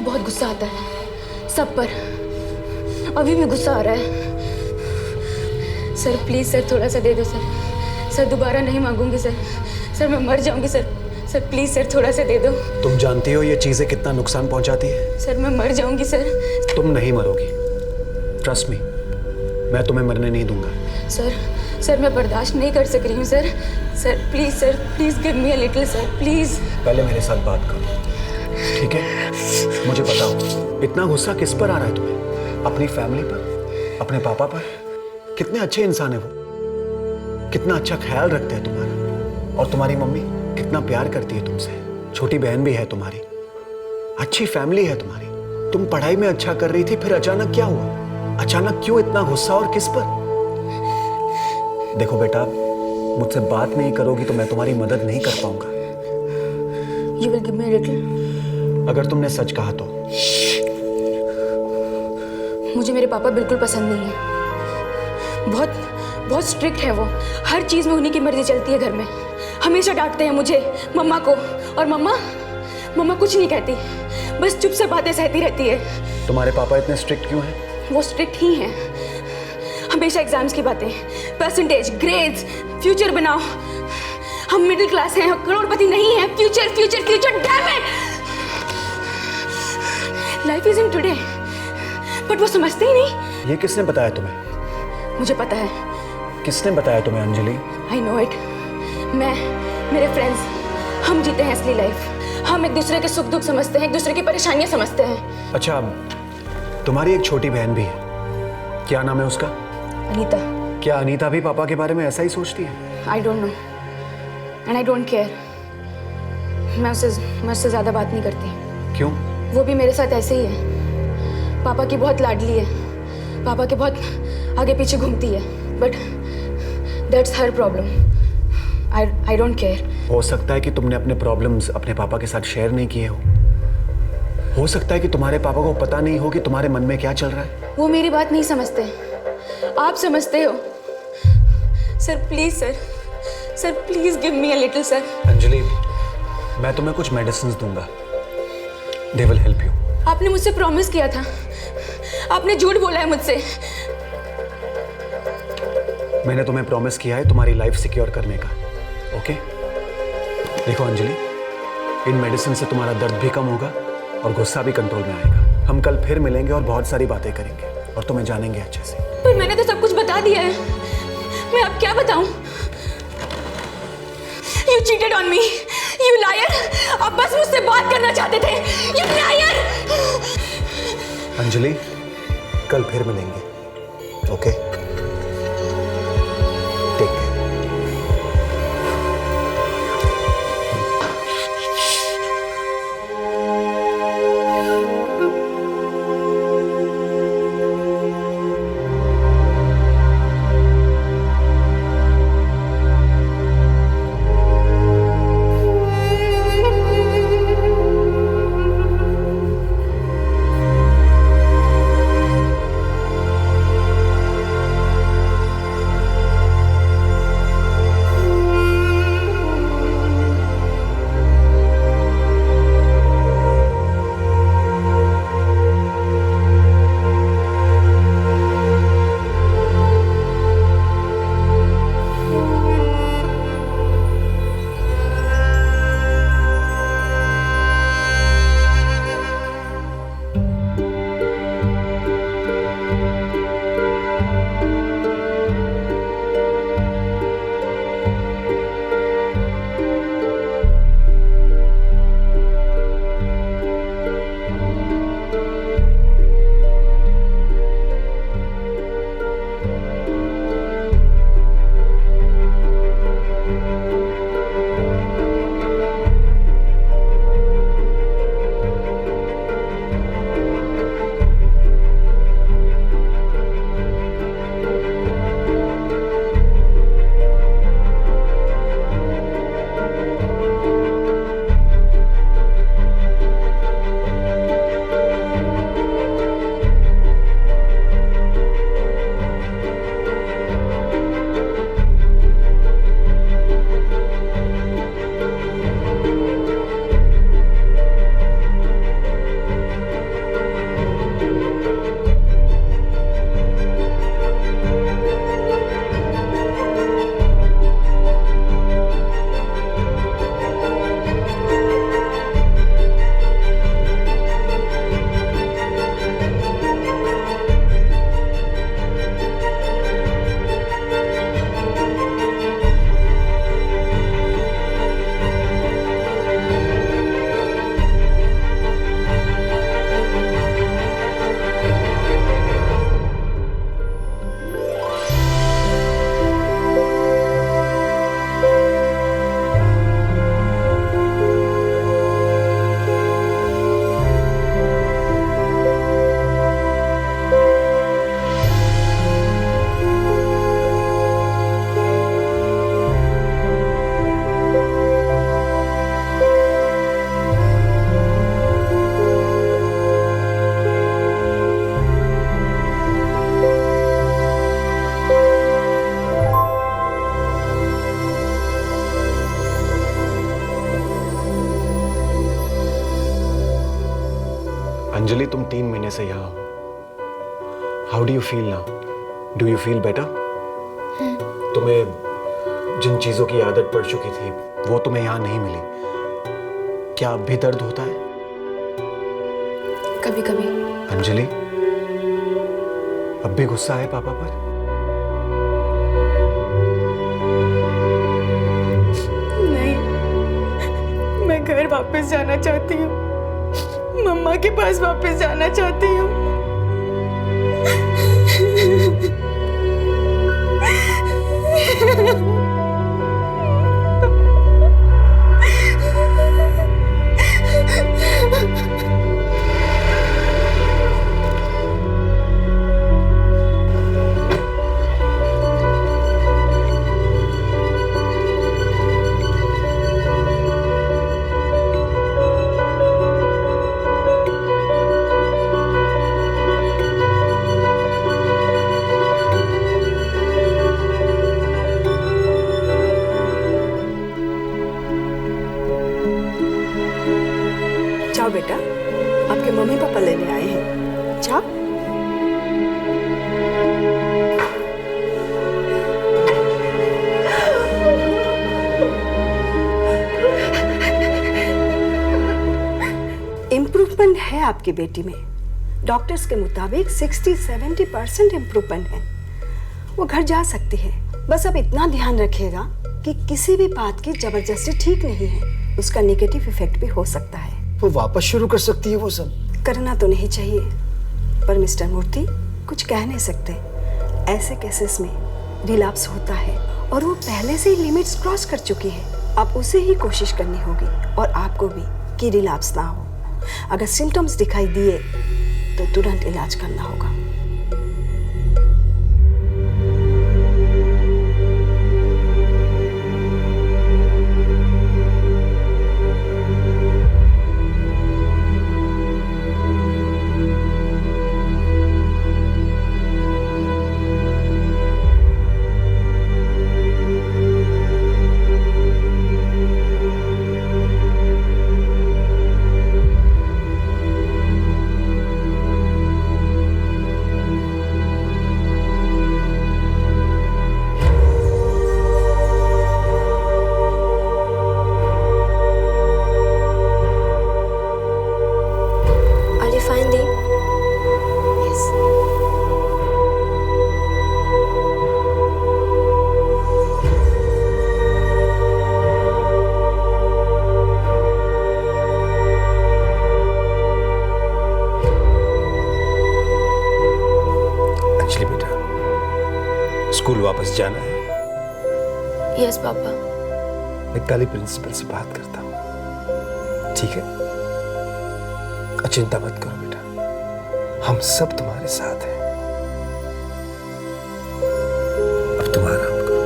बहुत गुस्सा आता है सब पर। अभी भी गुस्सा आ रहा है। सर प्लीज सर, थोड़ा सा दे दो सर। सर दोबारा नहीं मांगूंगी सर। सर मैं मर जाऊंगी सर। सर प्लीज सर, थोड़ा सा दे दो। तुम जानती हो ये चीजें कितना नुकसान पहुंचाती है? सर मैं मर जाऊंगी सर। तुम नहीं मरोगी, ट्रस्ट मी, मैं तुम्हें मरने नहीं दूंगा। सर मैं बर्दाश्त नहीं कर सक रही हूँ sir. Sir please give me a little sir, please. पहले मेरे साथ बात करो, ठीक है? मुझे बताओ, इतना गुस्सा किस पर आ रहा है तुम्हें? अपनी फैमिली पर, अपने पापा पर? कितने अच्छे इंसान है वो, कितना अच्छा ख्याल रखते हैं तुम्हारा। और तुम्हारी मम्मी कितना प्यार करती है तुमसे। छोटी बहन भी है तुम्हारी, अच्छी फैमिली है तुम्हारी। तुम पढ़ाई में अच्छा कर रही थी, फिर अचानक क्या हुआ? अचानक क्यों इतना गुस्सा और किस पर? देखो बेटा, मुझसे बात नहीं करोगी तो मैं तुम्हारी मदद नहीं कर पाऊंगा। You will give me a little? अगर तुमने सच कहा तो। मुझे मेरे पापा बिल्कुल पसंद नहीं है। बहुत स्ट्रिक्ट है वो। हर चीज में उन्हीं की मर्जी चलती है घर में। हमेशा डांटते हैं मुझे, मम्मा को। और मम्मा कुछ नहीं कहती, बस चुप से बातें सहती रहती है। तुम्हारे पापा इतने स्ट्रिक्ट क्यों हैं? वो स्ट्रिक्ट ही हैं। हमेशा एग्जाम्स की बातें, परसेंटेज, ग्रेड्स, फ्यूचर बनाओ। हम मिडिल क्लास हैं, करोड़पति नहीं हैं। Future future future, damn it! Life is in today, but वो समझते ही नहीं। ये किसने बताया तुम्हें? मुझे पता है। किसने बताया तुम्हें अंजलि? I know it. मैं, मेरे फ्रेंड्स, हम जीते हैं असली लाइफ। हम एक दूसरे के सुख दुख समझते हैं, एक दूसरे की परेशानियां समझते हैं। अच्छा, तुम्हारी एक छोटी बहन भी है, क्या नाम है उसका? अनीता। क्या अनीता भी पापा के बारे में ऐसा ही सोचती है? I don't know and I don't care. मैं उससे ज़्यादा बात नहीं करती। क्यों? वो भी मेरे साथ ऐसे ही है। पापा की बहुत लाडली है, पापा के बहुत आगे पीछे घूमती है, but that's her problem. I don't care. हो सकता है कि तुमने अपने प्रॉब्लम्स अपने पापा के साथ शेयर नहीं किए हो सकता है कि तुम्हारे पापा को पता नहीं हो कि तुम्हारे मन में क्या चल रहा है। वो मेरी बात नहीं समझते, आप समझते हो। Sir please, sir please give me a little. Sir Anjali, मैं तुम्हें कुछ मेडिसिन दूंगा, दे विल हेल्प यू। आपने मुझसे प्रॉमिस किया था, आपने झूठ बोला है मुझसे। मैंने तुम्हें प्रॉमिस किया है तुम्हारी लाइफ सिक्योर करने का, ओके? देखो अंजलि, इन मेडिसिन से तुम्हारा दर्द भी कम होगा और गुस्सा भी कंट्रोल में आएगा। हम कल फिर मिलेंगे और बहुत सारी बातें करेंगे और तुम्हें जानेंगे अच्छे से। पर मैंने तो सब कुछ बता दिया है, मैं अब क्या बताऊं? You cheated on me, you liar! आप बस मुझसे बात करना चाहते थे, you liar! अंजलि, कल फिर मिलेंगे, ओके? Take care. अंजलि, तुम 3 महीने से यहाँ हो। How do you feel now? Do you feel better? तुम्हें जिन चीजों की आदत पड़ चुकी थी वो तुम्हें यहाँ नहीं मिली, क्या अब भी दर्द होता है? कभी कभी। अंजलि, अब भी गुस्सा है पापा पर? नहीं, मैं मैं घर वापस जाना चाहती हूँ, मम्मा के पास वापस जाना चाहती हूँ। जाओ बेटा, आपके मम्मी पापा लेने आए हैं, जाओ। इम्प्रूवमेंट है आपकी बेटी में। डॉक्टर्स के मुताबिक 60-70% इम्प्रूवमेंट है। वो घर जा सकती है, बस अब इतना ध्यान रखिएगा कि किसी भी बात की जबरदस्ती ठीक नहीं है। उसका नेगेटिव इफेक्ट भी हो सकता है। वो वापस शुरू कर सकती है वो सब? करना तो नहीं चाहिए, पर मिस्टर मूर्ति कुछ कह नहीं सकते। ऐसे केसेस में रिलैप्स होता है और वो पहले से ही लिमिट्स क्रॉस कर चुकी है। अब उसे ही कोशिश करनी होगी और आपको भी कि रिलैप्स ना हो। अगर सिम्टम्स दिखाई दिए तो तुरंत इलाज करना होगा। स्कूल वापस जाना है? Yes papa. मैं कल ही प्रिंसिपल से बात करता हूँ, ठीक है? चिंता मत करो बेटा, हम सब तुम्हारे साथ हैं। अब तुम आराम करो।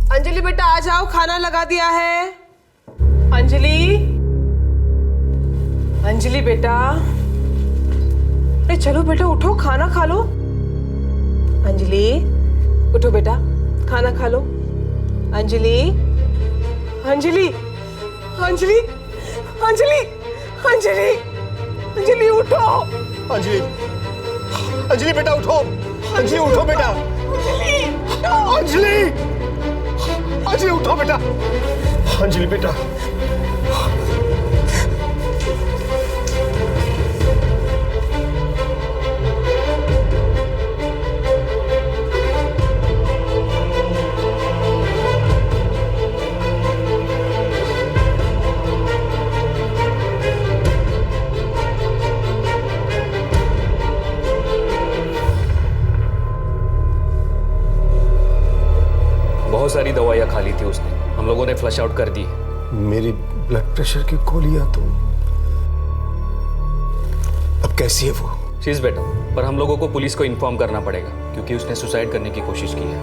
अंजलि बेटा आ जाओ, खाना लगा दिया है। अंजलि, अंजलि बेटा, अरे चलो बेटा उठो, खाना खा लो। अंजलि उठो बेटा, खाना खा लो। अंजलि, अंजलि, अंजलि, अंजलि, अंजलि, अंजलि उठो। अंजलि, अंजलि बेटा उठो, अंजलि उठो बेटा, अंजलि, अंजलि उठो बेटा, अंजलि बेटा। बहुत सारी दवाइयाँ खा ली थी उसने, हम लोगों ने फ्लश आउट कर दी। मेरी ब्लड प्रेशर की गोलियां तो अब कैसी है वो? शी इज बेटर, पर हम लोगों को पुलिस को इन्फॉर्म करना पड़ेगा क्योंकि उसने सुसाइड करने की कोशिश की है।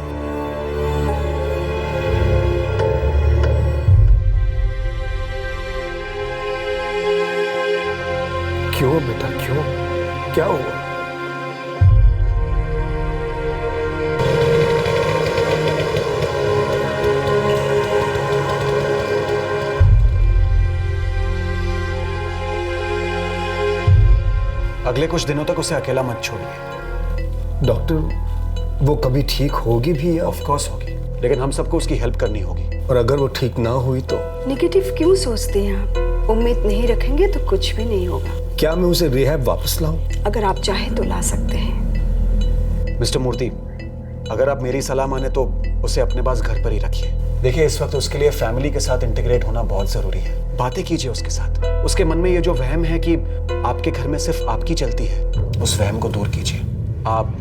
क्यों बेटा, क्यों? क्या हुआ? अगले कुछ दिनों तक उसे अकेला मत छोड़िए। डॉक्टर, वो कभी ठीक होगी भी? ऑफ कोर्स होगी, लेकिन हम सबको उसकी हेल्प करनी होगी। और अगर वो ठीक ना हुई तो? नेगेटिव क्यों सोचते हैं आप? उम्मीद नहीं रखेंगे तो कुछ भी नहीं होगा। क्या मैं उसे रिहैब वापस लाऊं? अगर आप चाहें तो ला सकते हैं। मिस्टर मूर्ति, अगर आप मेरी सलाह माने तो उसे अपने पास घर पर ही रखिए। देखिए, इस वक्त उसके लिए फैमिली के साथ इंटीग्रेट होना बहुत जरूरी है। बातें कीजिए उसके साथ। उसके मन में ये जो वहम है कि आपके घर में सिर्फ आपकी चलती है, उस वहम को दूर कीजिए। आप,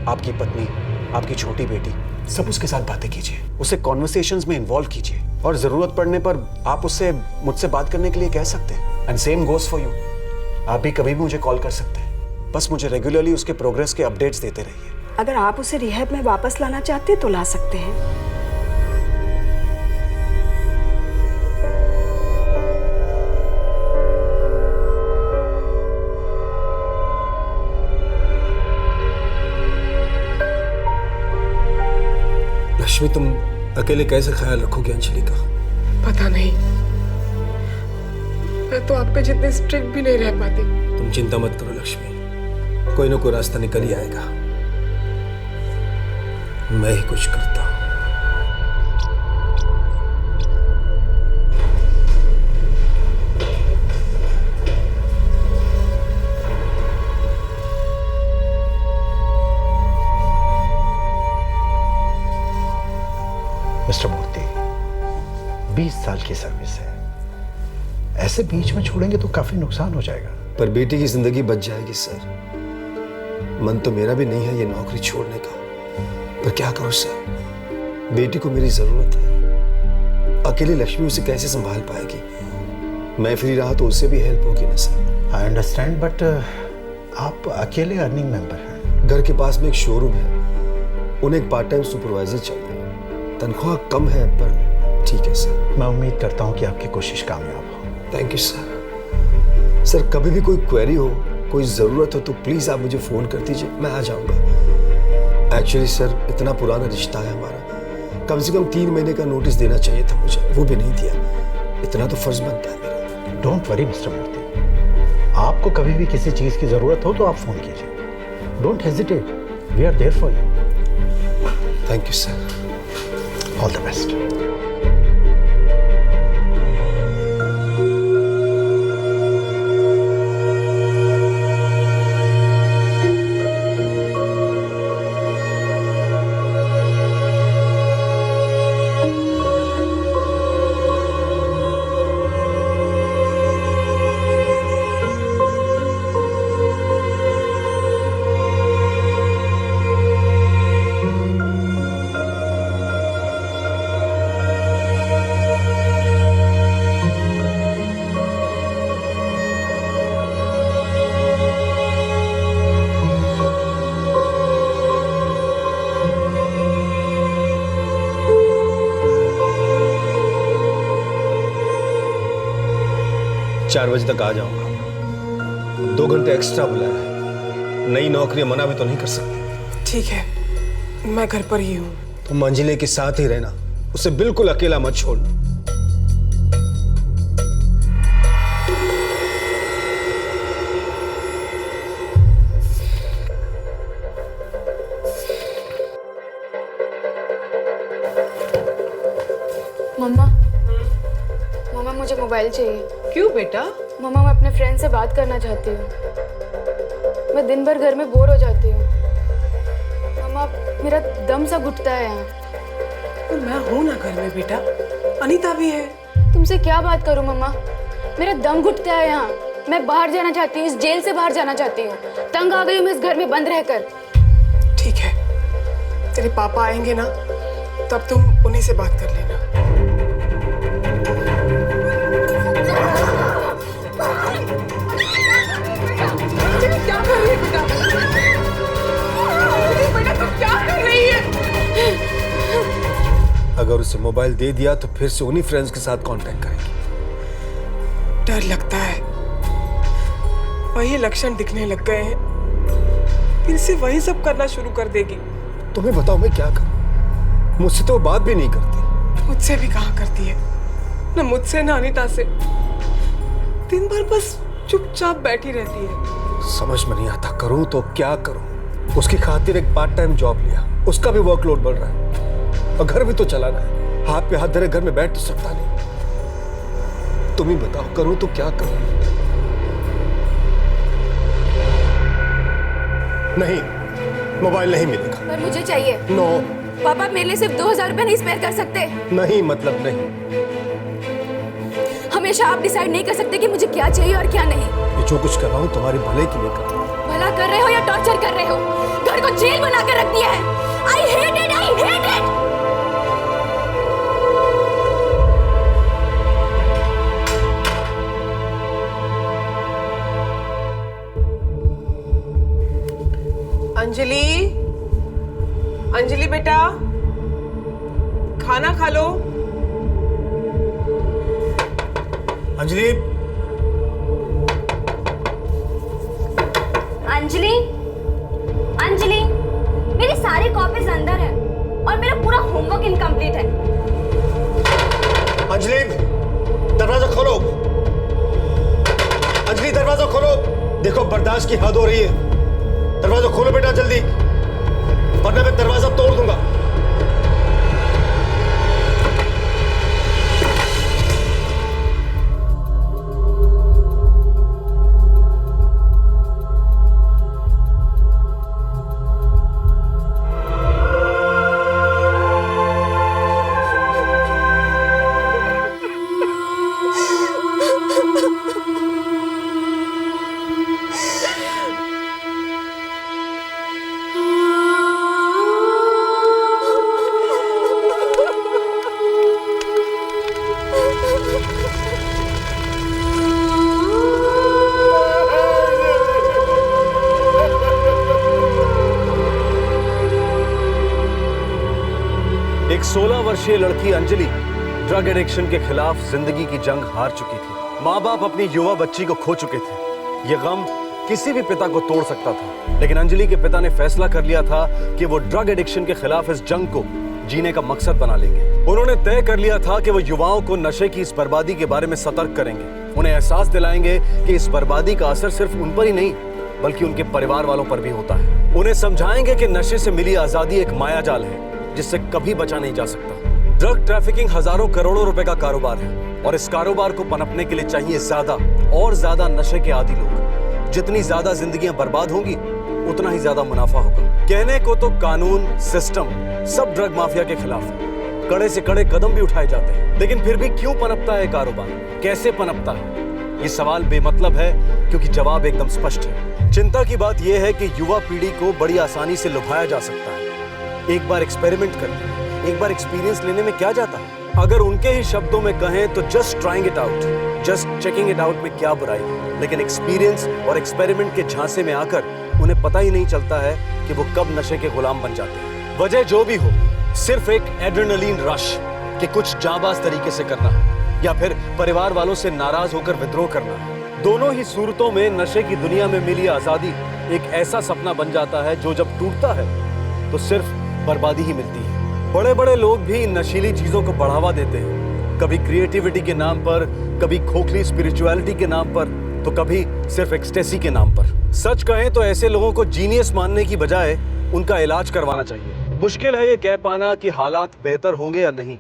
आपकी पत्नी, आपकी छोटी बेटी, सब उसके साथ बातें कीजिए। उसे कॉन्वर्सेशंस में इन्वॉल्व कीजिए और जरूरत पड़ने पर आप उससे मुझसे बात करने के लिए कह सकते हैं। And same goes for you. आप भी कभी भी मुझे कॉल कर सकते हैं। बस मुझे रेगुलरली उसके प्रोग्रेस के अपडेट्स देते रहिए। अगर आप उसे रिहैब में वापस लाना चाहते तो ला सकते हैं। लक्ष्मी, तुम अकेले कैसे ख्याल रखोगे अंजलि का? पता नहीं, मैं तो आपके जितने स्ट्रिक्ट भी नहीं रह पाती। तुम चिंता मत करो लक्ष्मी, कोई ना कोई रास्ता निकल ही आएगा। मैं ही कुछ करता हूं। मिस्टर मूर्ति, 20 साल की सर्विस है, ऐसे बीच में छोड़ेंगे तो काफी नुकसान हो जाएगा। पर बेटी की जिंदगी बच जाएगी सर। मन तो मेरा भी नहीं है ये नौकरी छोड़ने का, पर क्या करूं सर, बेटी को मेरी जरूरत है। अकेली लक्ष्मी उसे कैसे संभाल पाएगी? मैं फ्री रहा तो उससे भी हेल्प होगी ना सर। आई अंडरस्टैंड, बट आप अकेले अर्निंग मेंबर हैं। घर के पास में एक शोरूम है, उन्हें एक पार्ट टाइम सुपरवाइजर चाहिए। तनख्वाह कम है पर ठीक है सर। मैं उम्मीद करता हूं कि आपकी कोशिश कामयाब हो। Thank you sir. सर, कभी भी कोई क्वेरी हो, कोई ज़रूरत हो तो प्लीज़ आप मुझे फ़ोन कर दीजिए, मैं आ जाऊंगा। एक्चुअली सर, इतना पुराना रिश्ता है हमारा, कम से कम 3 महीने का नोटिस देना चाहिए था मुझे, वो भी नहीं दिया। इतना तो फर्ज बनता है मेरा। डोंट वरी मिस्टर मूर्ति, आपको कभी भी किसी चीज़ की ज़रूरत हो तो आप फ़ोन कीजिए। Don't hesitate, we are there for you. Thank you sir. All the best. 4 बजे तक आ जाऊंगा। 2 घंटे एक्स्ट्रा बुलाया है। नई नौकरी मना भी तो नहीं कर सकती। ठीक है, मैं घर पर ही हूँ। तुम अंजलि के साथ ही रहना, उसे बिल्कुल अकेला मत छोड़ना। मम्मा, मम्मा मुझे मोबाइल चाहिए। क्यों बेटा? मम्मा मैं अपने फ्रेंड से बात करना चाहती हूँ। मैं दिन भर घर में बोर हो जाती हूँ। मम्मा मेरा दम सा घुटता है यहाँ। तो मैं हूँ ना घर में बेटा, अनीता भी है। तुमसे क्या बात करूँ मम्मा, मेरा दम घुटता है यहाँ। मैं बाहर जाना चाहती हूँ, इस जेल से बाहर जाना चाहती हूँ। तंग आ गई हूँ मैं इस घर में बंद रहकर। ठीक है, तेरे पापा आएंगे ना, तब तुम उन्हीं से बात कर लेना। क्या कर रही है बेटा? बेटा तुम क्या कर रही है? अगर उसे मोबाइल दे दिया तो फिर से उन्हीं फ्रेंड्स के साथ कांटेक्ट करेगी। डर लगता है, वही लक्षण दिखने लग गए हैं, फिर से वही सब करना शुरू कर देगी। तुम्हें बताओ मैं क्या करूं? मुझसे तो वो बात भी नहीं करती। मुझसे भी कहाँ करती है, न मुझसे न अनीता से। दिन भर बस चुपचाप बैठी रहती है। समझ में नहीं आता करूं तो क्या करूं। उसकी खातिर एक पार्ट टाइम जॉब लिया, उसका भी वर्कलोड बढ़ रहा है और घर भी तो चलाना है। हाथ पे हाथ धरे घर में बैठ तो सकता नहीं। तुम ही बताओ करूं तो क्या करूं? नहीं, मोबाइल नहीं मिलेगा। पर मुझे चाहिए। नो। पापा मेरे लिए सिर्फ 2000 रुपए नहीं स्पेयर कर सकते? नहीं मतलब नहीं। हमेशा आप डिसाइड नहीं कर सकते कि मुझे क्या चाहिए और क्या नहीं। ये जो कुछ कर रहा हूं तुम्हारे भले के लिए कर रहा हूं। भला कर रहे हो या टॉर्चर कर रहे हो? घर को जेल बना कर रख दिया है। I hate it, I hate it. Anjali, Anjali बेटा, खाना खा लो। अंजलि, अंजलि, अंजलि, मेरी सारी कॉपीज अंदर है और मेरा पूरा होमवर्क इनकम्प्लीट है। अंजलि, दरवाजा खोलो। अंजलि, दरवाजा खोलो। देखो बर्दाश्त की हद हो रही है। दरवाजा खोलो बेटा जल्दी, वरना मैं दरवाजा तोड़ दूंगा। एक 16 वर्षीय लड़की अंजलि ड्रग एडिक्शन के खिलाफ जिंदगी की जंग हार चुकी थी। माँ बाप अपनी युवा बच्ची को खो चुके थे। ये गम किसी भी पिता को तोड़ सकता था, लेकिन अंजलि के पिता ने फैसला कर लिया था कि वो ड्रग एडिक्शन के खिलाफ इस जंग को जीने का मकसद बना लेंगे। उन्होंने तय कर लिया था कि वो युवाओं को नशे की इस बर्बादी के बारे में सतर्क करेंगे। उन्हें एहसास दिलाएंगे कि इस बर्बादी का असर सिर्फ उन पर ही नहीं बल्कि उनके परिवार वालों पर भी होता है। उन्हें समझाएंगे कि नशे से मिली आजादी एक मायाजाल है जिससे कभी बचा नहीं जा सकता। ड्रग ट्रैफिकिंग हजारों करोड़ों रुपए का कारोबार है और इस कारोबार को पनपने के लिए चाहिए ज्यादा और ज्यादा नशे के आदी लोग। जितनी ज्यादा जिंदगियां बर्बाद होंगी उतना ही ज्यादा मुनाफा होगा। कहने को तो कानून, सिस्टम सब ड्रग माफिया के खिलाफ है। कड़े से कड़े कदम भी उठाए जाते हैं, लेकिन फिर भी क्यों पनपता है कारोबार? कैसे पनपता है? ये सवाल बेमतलब है क्योंकि जवाब एकदम स्पष्ट है। चिंता की बात यह है कि युवा पीढ़ी को बड़ी आसानी से लुभाया जा सकता है। एक बार एक्सपेरिमेंट करने, एक बार एक्सपीरियंस लेने में क्या जाता है? अगर उनके ही शब्दों में कहें तो just trying it out, just checking it out में क्या बुराई है? लेकिन एक्सपीरियंस और एक्सपेरिमेंट के झांसे में आकर उन्हें पता ही नहीं चलता है कि वो कब नशे के गुलाम बन जाते हैं। वजह जो भी हो, सिर्फ एक एड्रेनलिन रश कि कुछ जाबाज तरीके से करना है। या फिर परिवार वालों से नाराज होकर विद्रोह करना है। दोनों ही सूरतों में नशे की दुनिया में मिली आजादी एक ऐसा सपना बन जाता है जो जब टूटता है तो सिर्फ बर्बादी ही मिलती है। बड़े बड़े लोग भी इन नशीली चीजों को बढ़ावा देते हैं, कभी क्रिएटिविटी के नाम पर, कभी खोखली स्पिरिचुअलिटी के नाम पर, तो कभी सिर्फ एक्सटेसी के नाम पर। सच कहें तो ऐसे लोगों को जीनियस मानने की बजाय उनका इलाज करवाना चाहिए। मुश्किल है ये कह पाना कि हालात बेहतर होंगे या नहीं,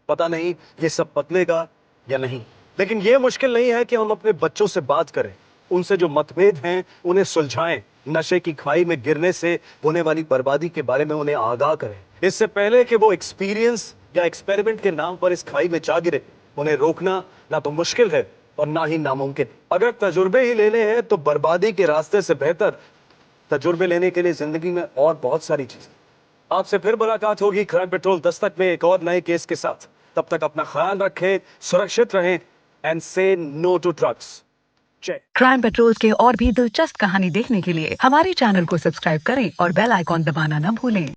पता नहीं ये सब बदलेगा या नहीं, लेकिन ये मुश्किल नहीं है कि हम अपने बच्चों से बात करें, उनसे जो मतभेद हैं उन्हें सुलझाएं, नशे की खाई में गिरने से होने वाली बर्बादी के बारे में उन्हें आगाह करें, इससे पहले कि वो एक्सपीरियंस या एक्सपेरिमेंट के नाम पर इस खाई में जा गिरे। उन्हें रोकना ना तो मुश्किल है और ना ही नामुमकिन। अगर तजुर्बे ही लेने हैं तो बर्बादी के रास्ते से बेहतर तजुर्बे लेने के लिए जिंदगी में और बहुत सारी चीजें। आपसे फिर मुलाकात होगी क्राइम पेट्रोल दस्तक में एक और नए केस के साथ। तब तक अपना ख्याल रखें, सुरक्षित रहें and say no to drugs. Crime patrol के और भी दिलचस्प कहानी देखने के लिए हमारे चैनल को सब्सक्राइब करें और बेल आइकॉन दबाना न भूलें।